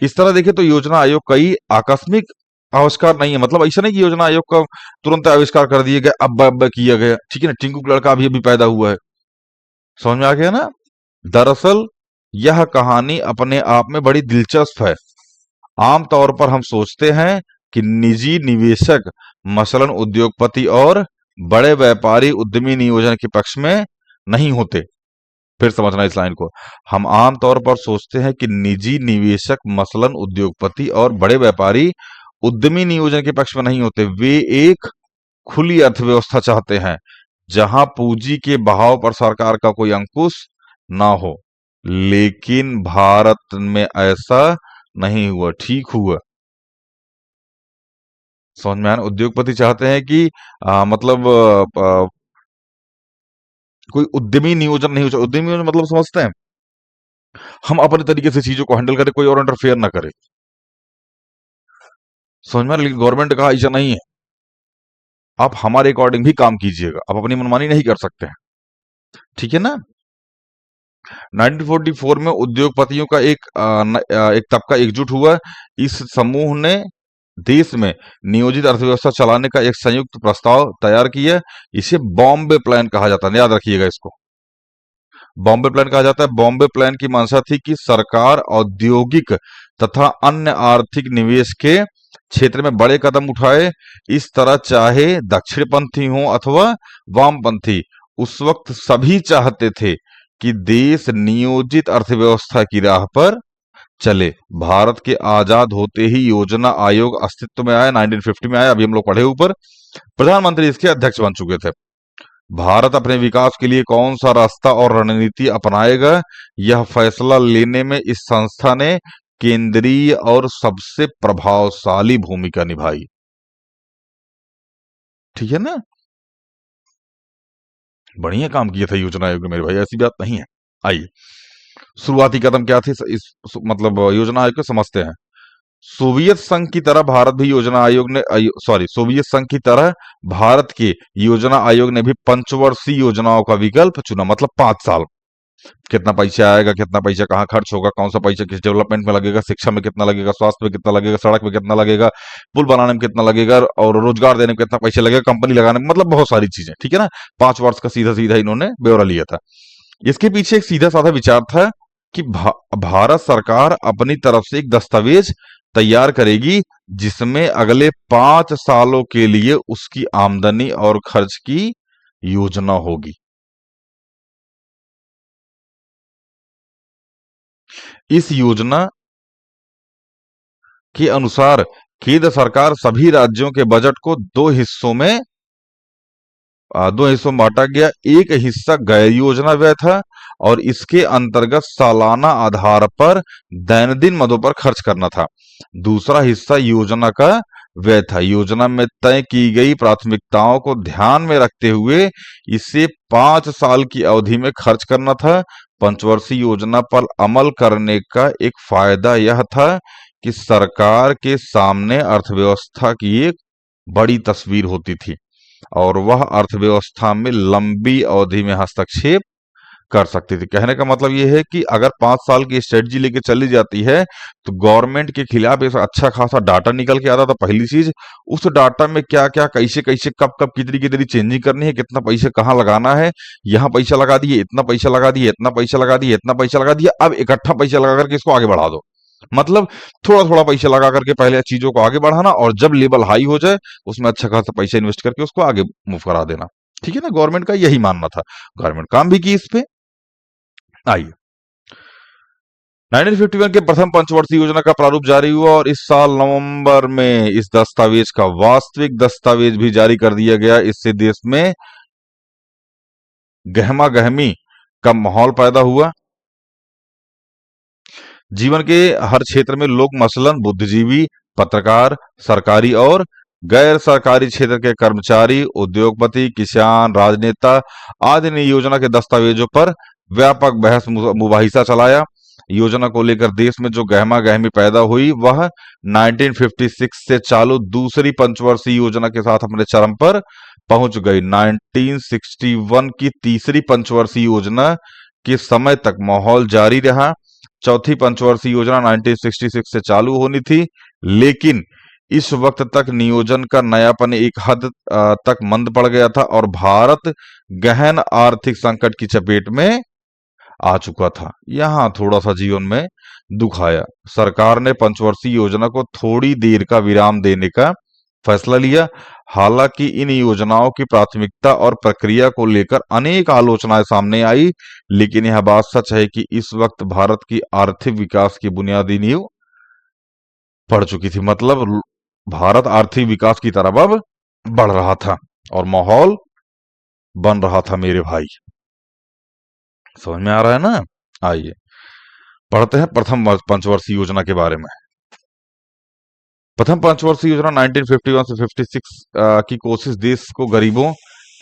इस तरह देखें तो योजना आयोग कई आकस्मिक आविष्कार नहीं है, मतलब ऐसा नहीं कि योजना आयोग का तुरंत आविष्कार कर दिया गया, अब किया गया, ठीक है ना, टिंकू का लड़का अभी अभी पैदा हुआ है। समझ में आ गया ना? दरअसल यह कहानी अपने आप में बड़ी दिलचस्प है। आमतौर पर हम सोचते हैं कि निजी निवेशक, मसलन उद्योगपति और बड़े व्यापारी उद्यमी नियोजन के पक्ष में नहीं होते। फिर समझना इस लाइन को। हम आमतौर पर सोचते हैं कि निजी निवेशक, मसलन उद्योगपति और बड़े व्यापारी उद्यमी नियोजन के पक्ष में नहीं होते। वे एक खुली अर्थव्यवस्था चाहते हैं जहां पूंजी के बहाव पर सरकार का कोई अंकुश ना हो। लेकिन भारत में ऐसा नहीं हुआ। ठीक हुआ। समझ में आया ना? उद्योगपति चाहते हैं कि मतलब कोई उद्यमी नियोजन नहीं हो चाहिए। उद्यमी नियोजन मतलब समझते हैं, हम अपने तरीके से चीजों को हैंडल करें, कोई और इंटरफेयर ना करे। समझ में आ रहा है? लेकिन गवर्नमेंट का ऐसा नहीं है, आप हमारे अकॉर्डिंग भी काम कीजिएगा, आप अपनी मनमानी नहीं कर सकते हैं। ठीक है ना? 1944 में उद्योगपतियों का एक तबका एकजुट हुआ। इस समूह ने देश में नियोजित अर्थव्यवस्था चलाने का एक संयुक्त प्रस्ताव तैयार किया। इसे बॉम्बे प्लान कहा जाता है, याद रखिएगा इसको। बॉम्बे प्लान कहा जाता है। बॉम्बे प्लान की मंशा थी कि सरकार औद्योगिक तथा अन्य आर्थिक निवेश के क्षेत्र में बड़े कदम उठाए। इस तरह चाहे दक्षिणपंथी हो अथवा वामपंथी, उस वक्त सभी चाहते थे कि देश नियोजित अर्थव्यवस्था की राह पर चले। भारत के आजाद होते ही योजना आयोग अस्तित्व में आया, 1950 में आया। अभी हम लोग पढ़े ऊपर। प्रधानमंत्री इसके अध्यक्ष बन चुके थे। भारत अपने विकास के लिए कौन सा रास्ता और रणनीति अपनाएगा, यह फैसला लेने में इस संस्था ने केंद्रीय और सबसे प्रभावशाली भूमिका निभाई। ठीक है ना? बढ़िया काम किया था योजना आयोग ने मेरे भाई, ऐसी बात नहीं है। आइए, शुरुआती कदम क्या थे, मतलब योजना आयोग को समझते हैं। सोवियत संघ की तरह भारत भी योजना आयोग ने सॉरी सोवियत संघ की तरह भारत के योजना आयोग ने भी पंचवर्षीय योजनाओं का विकल्प चुना, मतलब 5 साल। कितना पैसा आएगा, कितना पैसा कहाँ खर्च होगा, कौन सा पैसा किस डेवलपमेंट में लगेगा, शिक्षा में कितना लगेगा, स्वास्थ्य में कितना लगेगा, सड़क में कितना लगेगा, पुल बनाने में कितना लगेगा, और रोजगार देने में कितना पैसा लगेगा, कंपनी लगाने में, मतलब बहुत सारी चीजें। ठीक है ना? 5 वर्ष का सीधा सीधा इन्होंने ब्यौरा लिया था। इसके पीछे एक सीधा साधा विचार था कि भारत सरकार अपनी तरफ से एक दस्तावेज तैयार करेगी जिसमें अगले 5 सालों के लिए उसकी आमदनी और खर्च की योजना होगी। इस योजना के अनुसार केंद्र सरकार सभी राज्यों के बजट को दो हिस्सों में बांटा गया। एक हिस्सा गैर योजना व्यय था और इसके अंतर्गत सालाना आधार पर दैनंदिन मदों पर खर्च करना था। दूसरा हिस्सा योजना का व्यय था। योजना में तय की गई प्राथमिकताओं को ध्यान में रखते हुए इसे 5 साल की अवधि में खर्च करना था। पंचवर्षीय योजना पर अमल करने का एक फायदा यह था कि सरकार के सामने अर्थव्यवस्था की एक बड़ी तस्वीर होती थी और वह अर्थव्यवस्था में लंबी अवधि में हस्तक्षेप कर सकती थी। कहने का मतलब यह है कि अगर 5 साल की स्ट्रेटजी लेके चली जाती है तो गवर्नमेंट के खिलाफ एक अच्छा खासा डाटा निकल के आता था। पहली चीज, उस डाटा में क्या क्या, कैसे कैसे, कब कब, कितनी कितनी चेंजिंग करनी है, कितना पैसा कहाँ लगाना है, यहाँ पैसा लगा दिए, इतना पैसा लगा दिए, इतना पैसा लगा दिए, इतना पैसा लगा दिया, अब इकट्ठा पैसा लगा करके इसको आगे बढ़ा दो। मतलब थोड़ा थोड़ा पैसा लगा करके पहले चीजों को आगे बढ़ाना, और जब लेवल हाई हो जाए उसमें अच्छा खासा पैसा इन्वेस्ट करके उसको आगे मूव करा देना। ठीक है ना? गवर्नमेंट का यही मानना था। गवर्नमेंट काम भी की इस पे। आइए, 1951 के प्रथम पंचवर्षीय योजना का प्रारूप जारी हुआ और इस साल नवंबर में इस दस्तावेज का वास्तविक दस्तावेज भी जारी कर दिया गया। इससे देश में गहमा गहमी का माहौल पैदा हुआ। जीवन के हर क्षेत्र में लोग, मसलन बुद्धिजीवी, पत्रकार, सरकारी और गैर सरकारी क्षेत्र के कर्मचारी, उद्योगपति, किसान, राजनेता आदि ने योजना के दस्तावेजों पर व्यापक बहस मुबाहिसा चलाया। योजना को लेकर देश में जो गहमा गहमी पैदा हुई वह 1956 से चालू दूसरी पंचवर्षीय योजना के साथ अपने चरम पर पहुंच गई। 1961 की तीसरी पंचवर्षीय योजना के समय तक माहौल जारी रहा। चौथी पंचवर्षीय योजना 1966 से चालू होनी थी, लेकिन इस वक्त तक नियोजन का नयापन एक हद तक मंद पड़ गया था और भारत गहन आर्थिक संकट की चपेट में आ चुका था। यहां थोड़ा सा जीवन में दुख आया। सरकार ने पंचवर्षीय योजना को थोड़ी देर का विराम देने का फैसला लिया। हालांकि इन योजनाओं की प्राथमिकता और प्रक्रिया को लेकर अनेक आलोचनाएं सामने आई, लेकिन यह बात सच है कि इस वक्त भारत की आर्थिक विकास की बुनियादी नींव पड़ चुकी थी। मतलब भारत आर्थिक विकास की तरफ अब बढ़ रहा था और माहौल बन रहा था मेरे भाई। समझ में आ रहा है ना? आइए पढ़ते हैं प्रथम पंचवर्षीय योजना के बारे में। प्रथम पंचवर्षीय योजना 1951 से 56 की कोशिश देश को गरीबों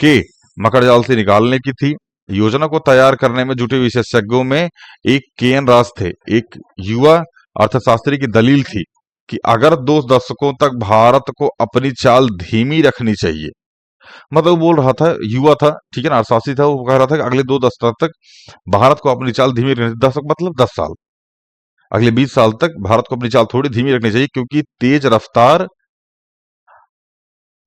के मकड़जाल से निकालने की थी। योजना को तैयार करने में जुटे विशेषज्ञों में एक केएन राज थे। एक युवा अर्थशास्त्री की दलील थी कि अगर 2 दशकों तक भारत को अपनी चाल धीमी रखनी चाहिए। मतलब वो बोल रहा था, युवा था, ठीक है ना, अर्थशास्त्री था, वो कह रहा था कि अगले 2 दशक तक भारत को अपनी चाल धीमी रखनी, दशक मतलब 10 साल, अगले 20 साल तक भारत को अपनी चाल थोड़ी धीमी रखनी चाहिए, क्योंकि तेज रफ्तार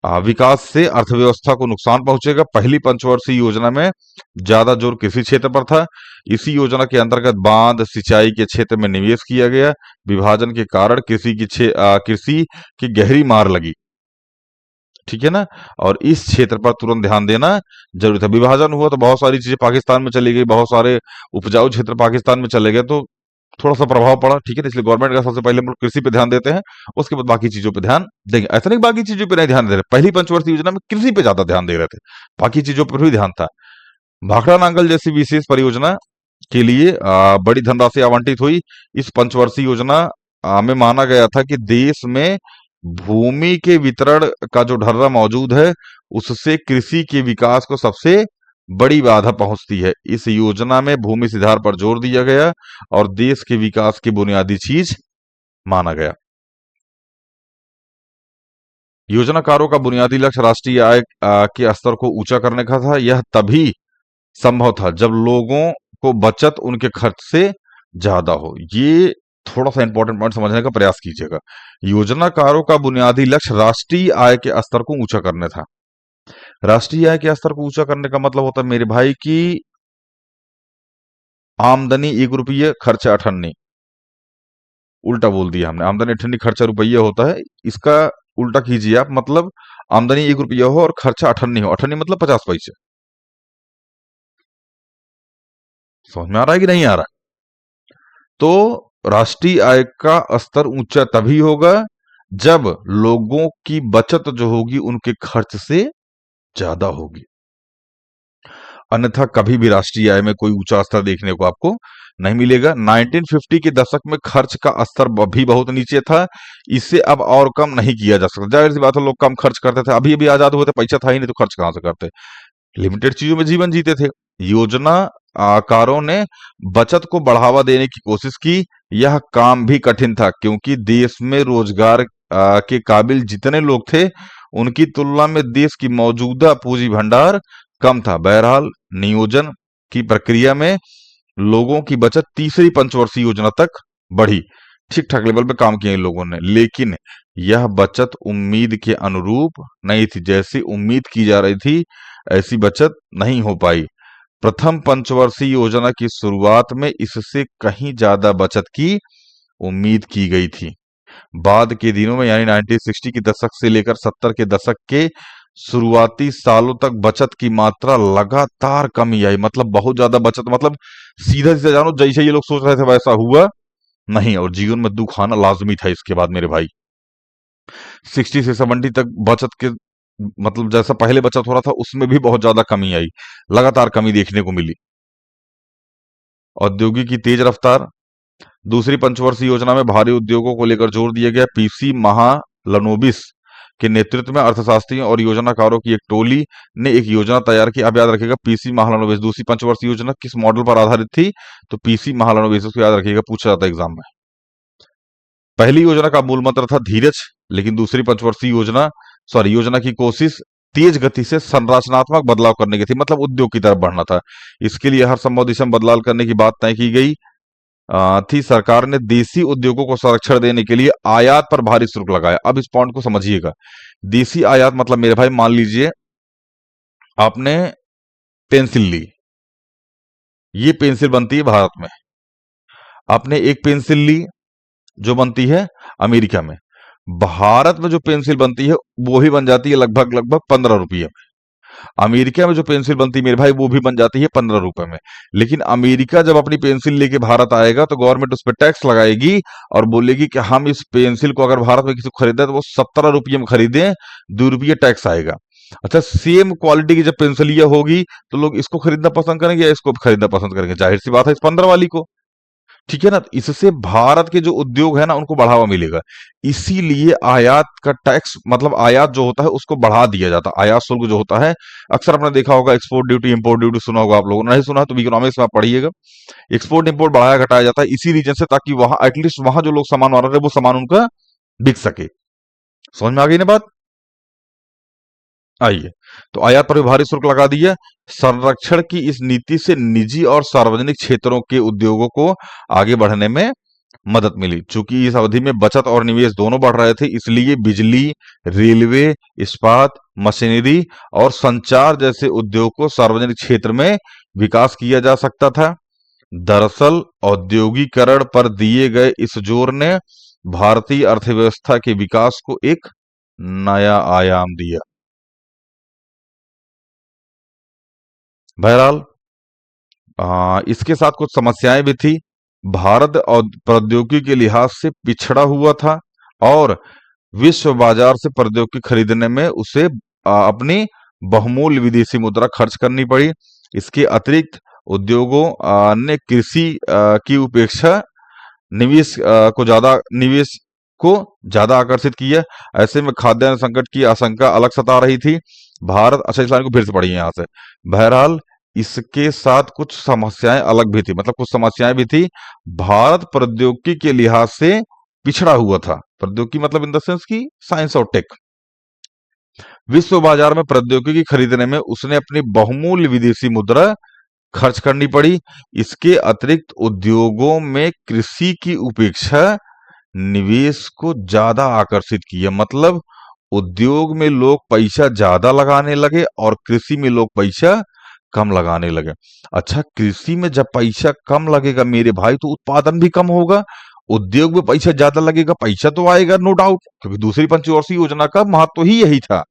विकास से अर्थव्यवस्था को नुकसान पहुंचेगा। पहली पंचवर्षीय योजना में ज्यादा जोर कृषि क्षेत्र पर था। इसी योजना के अंतर्गत बांध सिंचाई के क्षेत्र में निवेश किया गया। विभाजन के कारण कृषि की गहरी मार लगी, ठीक है ना, और इस क्षेत्र पर तुरंत ध्यान देना जरूरी था। विभाजन हुआ तो बहुत सारी चीजें पाकिस्तान में चली गई, बहुत सारे उपजाऊ क्षेत्र पाकिस्तान में चले गए, तो थोड़ा सा प्रभाव पड़ा, ठीक है ना। इसलिए गवर्नमेंट का सबसे पहले हम लोग कृषि पे ध्यान देते हैं, उसके बाद बाकी चीजों पे ध्यान देंगे। ऐसा नहीं बाकी चीजों पे नहीं ध्यान दे रहे, पहली पंचवर्षीय योजना में कृषि पे ज्यादा ध्यान दे रहे थे, बाकी चीजों पर भी ध्यान था। भाखड़ा नांगल जैसी विशेष परियोजना के लिए बड़ी धनराशि आवंटित हुई। इस पंचवर्षीय योजना में माना गया था कि देश में भूमि के वितरण का जो ढर्रा मौजूद है, उससे कृषि के विकास को सबसे बड़ी बाधा पहुंचती है। इस योजना में भूमि सुधार पर जोर दिया गया और देश के विकास की बुनियादी चीज माना गया। योजनाकारों का बुनियादी लक्ष्य राष्ट्रीय आय के स्तर को ऊंचा करने का था। यह तभी संभव था जब लोगों को बचत उनके खर्च से ज्यादा हो। ये थोड़ा सा इंपॉर्टेंट पॉइंट समझने का प्रयास कीजिएगा। योजनाकारों का बुनियादी लक्ष्य राष्ट्रीय आय के स्तर को ऊंचा करने था। राष्ट्रीय आय के स्तर को ऊंचा करने का मतलब होता है मेरे भाई की आमदनी 1 रुपये, खर्चा 98। उल्टा बोल दिया हमने, आमदनी 98, खर्चा रुपये होता है। इसका उल्टा कीजिए आप, मतलब आमदनी 1 रुपया हो और खर्चा 98 हो। 98 मतलब 50 पैसे। समझ में आ रहा है कि नहीं आ रहा? तो राष्ट्रीय आय का स्तर ऊंचा तभी होगा जब लोगों की बचत जो होगी उनके खर्च से ज्यादा होगी, अन्यथा कभी भी राष्ट्रीय आय में कोई ऊंचा स्तर देखने को आपको नहीं मिलेगा। 1950 के दशक में खर्च का स्तर भी बहुत नीचे था। इसे अब और कम नहीं किया जा सकता। जाहिर सी बात है, लोग कम खर्च करते थे, अभी अभी आजाद हुए थे, पैसा था ही नहीं तो खर्च कहां से करते, लिमिटेड चीजों में जीवन जीते थे। योजना कारों ने बचत को बढ़ावा देने की कोशिश की। यह काम भी कठिन था, क्योंकि देश में रोजगार के काबिल जितने लोग थे, उनकी तुलना में देश की मौजूदा पूंजी भंडार कम था। बहरहाल नियोजन की प्रक्रिया में लोगों की बचत तीसरी पंचवर्षीय योजना तक बढ़ी। ठीक ठाक लेवल पे काम किया इन लोगों ने, लेकिन यह बचत उम्मीद के अनुरूप नहीं थी। जैसी उम्मीद की जा रही थी ऐसी बचत नहीं हो पाई। प्रथम पंचवर्षीय योजना की शुरुआत में इससे कहीं ज्यादा बचत की उम्मीद की गई थी। बाद के दिनों में यानी 1960 के दशक से लेकर 70 के दशक के शुरुआती सालों तक बचत की मात्रा लगातार कमी आई। मतलब बहुत ज्यादा बचत, मतलब सीधा सीधा जानो, जैसे ये लोग सोच रहे थे वैसा हुआ नहीं, और जीवन में दुख आना लाजमी था इसके बाद मेरे भाई। 60 से 70 तक बचत के मतलब जैसा पहले बचत हो रहा था उसमें भी बहुत ज्यादा कमी आई, लगातार कमी देखने को मिली। औद्योगिक की तेज रफ्तार। दूसरी पंचवर्षीय योजना में भारी उद्योगों को लेकर जोर दिया गया। पीसी महालनोबिस के नेतृत्व में अर्थशास्त्रियों और योजनाकारों की एक टोली ने एक योजना तैयार की। अब याद रखिएगा, पीसी महालनोबिस दूसरी पंचवर्षीय योजना किस मॉडल पर आधारित थी? तो पीसी महालनोबिस, उसको याद रखिएगा, पूछा जाता है एग्जाम में। पहली योजना का मूल मंत्र था धीरज, लेकिन दूसरी पंचवर्षीय योजना की कोशिश तेज गति से संरचनात्मक बदलाव करने की थी, मतलब उद्योग की तरफ बढ़ना था। इसके लिए हर संभव दिशा में बदलाव करने की बात तय की गई। थी, सरकार ने देसी उद्योगों को संरक्षण देने के लिए आयात पर भारी शुल्क लगाया। अब इस पॉइंट को समझिएगा। देसी आयात मतलब मेरे भाई मान लीजिए आपने पेंसिल ली, ये पेंसिल बनती है भारत में। आपने एक पेंसिल ली जो बनती है अमेरिका में। भारत में जो पेंसिल बनती है वो ही बन जाती है लगभग लगभग 15 रुपये में। अमेरिका में जो पेंसिल बनती है मेरे भाई वो भी बन जाती है 15 रुपए में। लेकिन अमेरिका जब अपनी पेंसिल लेके भारत आएगा तो गवर्नमेंट उस पर टैक्स लगाएगी और बोलेगी कि हम इस पेंसिल को अगर भारत में किसी को खरीदे तो वो 17 रुपये में खरीदे, 2 रुपये टैक्स आएगा। अच्छा, सेम क्वालिटी की जब पेंसिल ये होगी तो लोग इसको खरीदना पसंद करेंगे या इसको खरीदना पसंद करेंगे? जाहिर सी बात है इस 15 वाली को। ठीक है ना? तो इससे भारत के जो उद्योग है ना उनको बढ़ावा मिलेगा। इसीलिए आयात का टैक्स मतलब आयात जो होता है उसको बढ़ा दिया जाता है। आयात शुल्क जो होता है, अक्सर आपने देखा होगा एक्सपोर्ट ड्यूटी इंपोर्ट ड्यूटी सुना होगा आप लोगों ने, नहीं सुना तो इकोनॉमिक्स में आप पढ़िएगा। एक्सपोर्ट इंपोर्ट बढ़ाया घटाया जाता है इसी रीजन से, ताकि वहां एटलीस्ट वहां जो लोग सामान बना रहे हैं वो सामान उनका बिक सके। समझ में आ गई ना बात? आइए, तो आयात पर भी भारी शुल्क लगा दिया। संरक्षण की इस नीति से निजी और सार्वजनिक क्षेत्रों के उद्योगों को आगे बढ़ने में मदद मिली। चूंकि इस अवधि में बचत और निवेश दोनों बढ़ रहे थे, इसलिए बिजली, रेलवे, इस्पात, मशीनरी और संचार जैसे उद्योग को सार्वजनिक क्षेत्र में विकास किया जा सकता था। दरअसल औद्योगिकरण पर दिए गए इस जोर ने भारतीय अर्थव्यवस्था के विकास को एक नया आयाम दिया। बहरहाल इसके साथ कुछ समस्याएं भी थी। भारत और प्रौद्योगिकी के लिहाज से पिछड़ा हुआ था और विश्व बाजार से प्रौद्योगिकी खरीदने में उसे अपनी बहुमूल्य विदेशी मुद्रा खर्च करनी पड़ी। इसके अतिरिक्त उद्योगों ने कृषि की उपेक्षा निवेश को ज्यादा आकर्षित किया। ऐसे में खाद्यान्न संकट की आशंका अलग सता रही थी। भारत, अच्छा इस लाइन को फिर से पढ़िए यहाँ से। बहरहाल इसके साथ कुछ समस्याएं अलग भी थी, मतलब कुछ समस्याएं भी थी। भारत प्रौद्योगिकी के लिहाज से पिछड़ा हुआ था। प्रौद्योगिकी मतलब इन द सेंस की साइंस और टेक। विश्व बाजार में प्रौद्योगिकी खरीदने में उसने अपनी बहुमूल्य विदेशी मुद्रा खर्च करनी पड़ी। इसके अतिरिक्त उद्योगों में कृषि की उपेक्षा निवेश को ज्यादा आकर्षित किया। मतलब उद्योग में लोग पैसा ज्यादा लगाने लगे और कृषि में लोग पैसा कम लगाने लगे। अच्छा, कृषि में जब पैसा कम लगेगा मेरे भाई तो उत्पादन भी कम होगा। उद्योग में पैसा ज्यादा लगेगा, पैसा तो आएगा नो डाउट, क्योंकि दूसरी पंचवर्षीय योजना का महत्व ही यही था।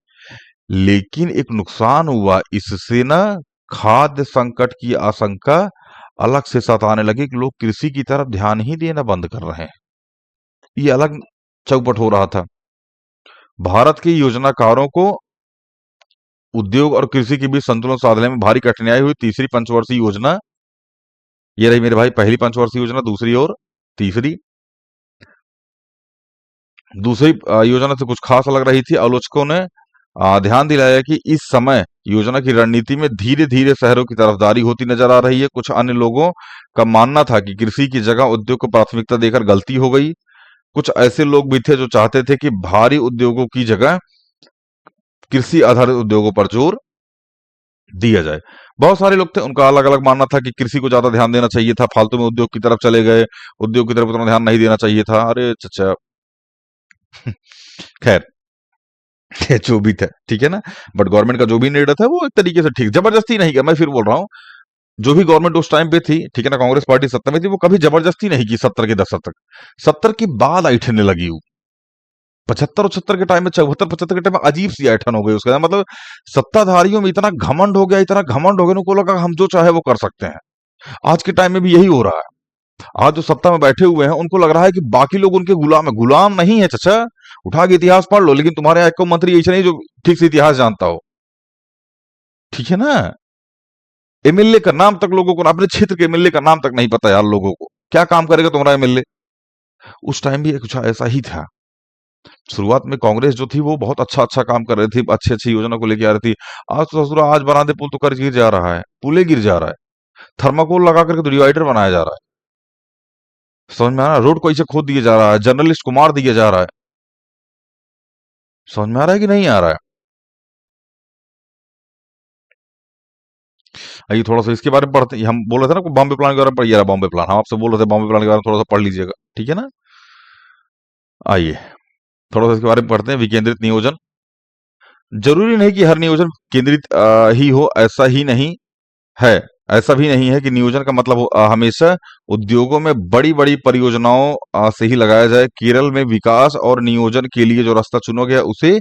लेकिन एक नुकसान हुआ इससे ना, खाद्य संकट की आशंका अलग से सताने लगी कि लोग कृषि की तरफ ध्यान ही देना बंद कर रहे हैं। ये अलग चौपट हो रहा था। भारत के योजनाकारों को उद्योग और कृषि के बीच संतुलन साधने में भारी कठिनाई हुई। तीसरी पंचवर्षीय योजना ये रही मेरे भाई, पहली पंचवर्षीय योजना, दूसरी और तीसरी। दूसरी योजना से कुछ खास अलग रही थी। आलोचकों ने ध्यान दिलाया कि इस समय योजना की रणनीति में धीरे धीरे शहरों की तरफदारी होती नजर आ रही है। कुछ अन्य लोगों का मानना था कि कृषि की जगह उद्योग को प्राथमिकता देकर गलती हो गई। कुछ ऐसे लोग भी थे जो चाहते थे कि भारी उद्योगों की जगह कृषि आधारित उद्योगों पर जोर दिया जाए। बहुत सारे लोग थे, उनका अलग अलग मानना था कि कृषि को ज्यादा ध्यान देना चाहिए था, फालतू में उद्योग की तरफ चले गए, उद्योग की तरफ उतना ध्यान नहीं देना चाहिए था। अरे चचा, खैर ये जो भी था ठीक है ना। बट गवर्नमेंट का जो भी निर्णय था वो एक तरीके से ठीक, जबरदस्ती नहीं किया। मैं फिर बोल रहा हूँ, जो भी गवर्नमेंट उस टाइम पे थी ठीक है ना, कांग्रेस पार्टी सत्ता में थी, वो कभी जबरदस्ती नहीं की 70 के दशक तक। 70 के बाद ऐठने लगी वो। 75 75 के टाइम में, 74 75 के टाइम में अजीब सी ऐठन हो गई उसका, मतलब सत्ताधारियों में इतना घमंड हो गया, इतना घमंड हो गया, उनको लगा हम जो चाहे वो कर सकते हैं। आज के टाइम में भी यही हो रहा है। आज जो सत्ता में बैठे हुए हैं उनको लग रहा है कि बाकी लोग उनके गुलाम है। गुलाम नहीं है चचा, उठा के इतिहास पढ़ लो। लेकिन तुम्हारे यहाँ एक मंत्री ऐसा नहीं जो ठीक से इतिहास जानता हो, ठीक है ना। एमएलए का नाम तक लोगों को, अपने क्षेत्र के एमएलए का नाम तक नहीं पता यार लोगों को। क्या काम करेगा तुम्हारा एमएलए? उस टाइम भी कुछ ऐसा ही था। शुरुआत में कांग्रेस जो थी वो बहुत अच्छा अच्छा काम कर रही थी, अच्छी अच्छी योजना को लेके आ रही थी। आज तो ससुरा, आज बना दे पुल तो कर्ज गिर जा रहा है, पुले गिर जा रहा है। थर्माकोल लगा करके तो डिवाइडर बनाया जा रहा है। समझ में आ रहा है? रोड को ऐसे खोद दिया जा रहा है, जर्नलिस्ट को मार दिया जा रहा है। समझ में आ रहा है कि नहीं आ रहा है? आइए थोड़ा सा इसके बारे में पढ़ते हैं। हम बोल रहे थे ना बॉम्बे प्लान के बारे में पढ़िए, रहा बॉम्बे प्लान, हम आपसे बोल रहे थे बॉम्बे प्लान के बारे में थोड़ा सा पढ़ लीजिएगा, ठीक है ना। आइए थोड़ा सा इसके बारे में पढ़ते हैं। विकेंद्रित नियोजन, जरूरी नहीं कि हर नियोजन केंद्रित ही हो, ऐसा ही नहीं है। ऐसा भी नहीं है कि नियोजन का मतलब हमेशा उद्योगों में बड़ी बड़ी परियोजनाओं से ही लगाया जाए। केरल में विकास और नियोजन के लिए जो रास्ता चुना गया उसे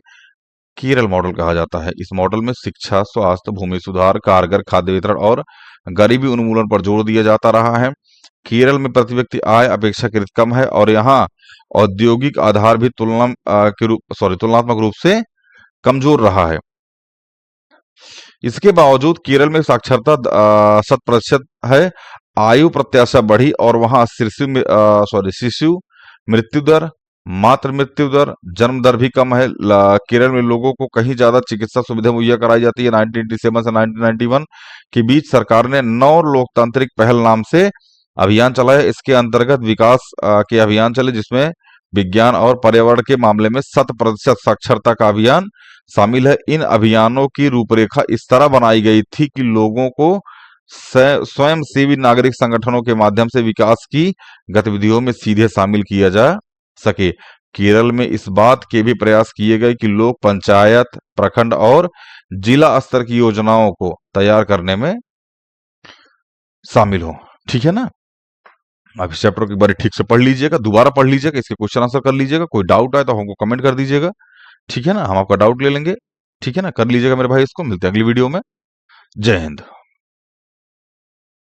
केरल मॉडल कहा जाता है। इस मॉडल में शिक्षा, स्वास्थ्य, भूमि सुधार, कारगर खाद्य वितरण और गरीबी उन्मूलन पर जोर दिया जाता रहा है। केरल में प्रति व्यक्ति आय अपेक्षाकृत कम है और यहाँ औद्योगिक आधार भी तुलनात्मक रूप से कमजोर रहा है। इसके बावजूद केरल में साक्षरता 100% है। आयु प्रत्याशा बढ़ी और वहां शिशु मृत्यु दर, मातृ मृत्यु दर, जन्म दर भी कम है। केरल में लोगों को कहीं ज्यादा चिकित्सा सुविधा मुहैया कराई जाती है। 1987 से 1991 के बीच सरकार ने नौ लोकतांत्रिक पहल नाम से अभियान चलाया। इसके अंतर्गत विकास के अभियान चले जिसमें विज्ञान और पर्यावरण के मामले में 100% साक्षरता का अभियान शामिल है। इन अभियानों की रूपरेखा इस तरह बनाई गई थी कि लोगों को स्वयं सेवी नागरिक संगठनों के माध्यम से विकास की गतिविधियों में सीधे शामिल किया जा सके। केरल में इस बात के भी प्रयास किए गए कि लोग पंचायत, प्रखंड और जिला स्तर की योजनाओं को तैयार करने में शामिल हो। ठीक है ना। आप इस चैप्टर को एक बार ठीक से पढ़ लीजिएगा, दोबारा पढ़ लीजिएगा, इसके क्वेश्चन आंसर कर लीजिएगा। कोई डाउट आए तो हमको कमेंट कर दीजिएगा, ठीक है ना। हम आपका डाउट ले लेंगे, ठीक है ना। कर लीजिएगा मेरे भाई इसको। मिलते हैं अगली वीडियो में। जय हिंद।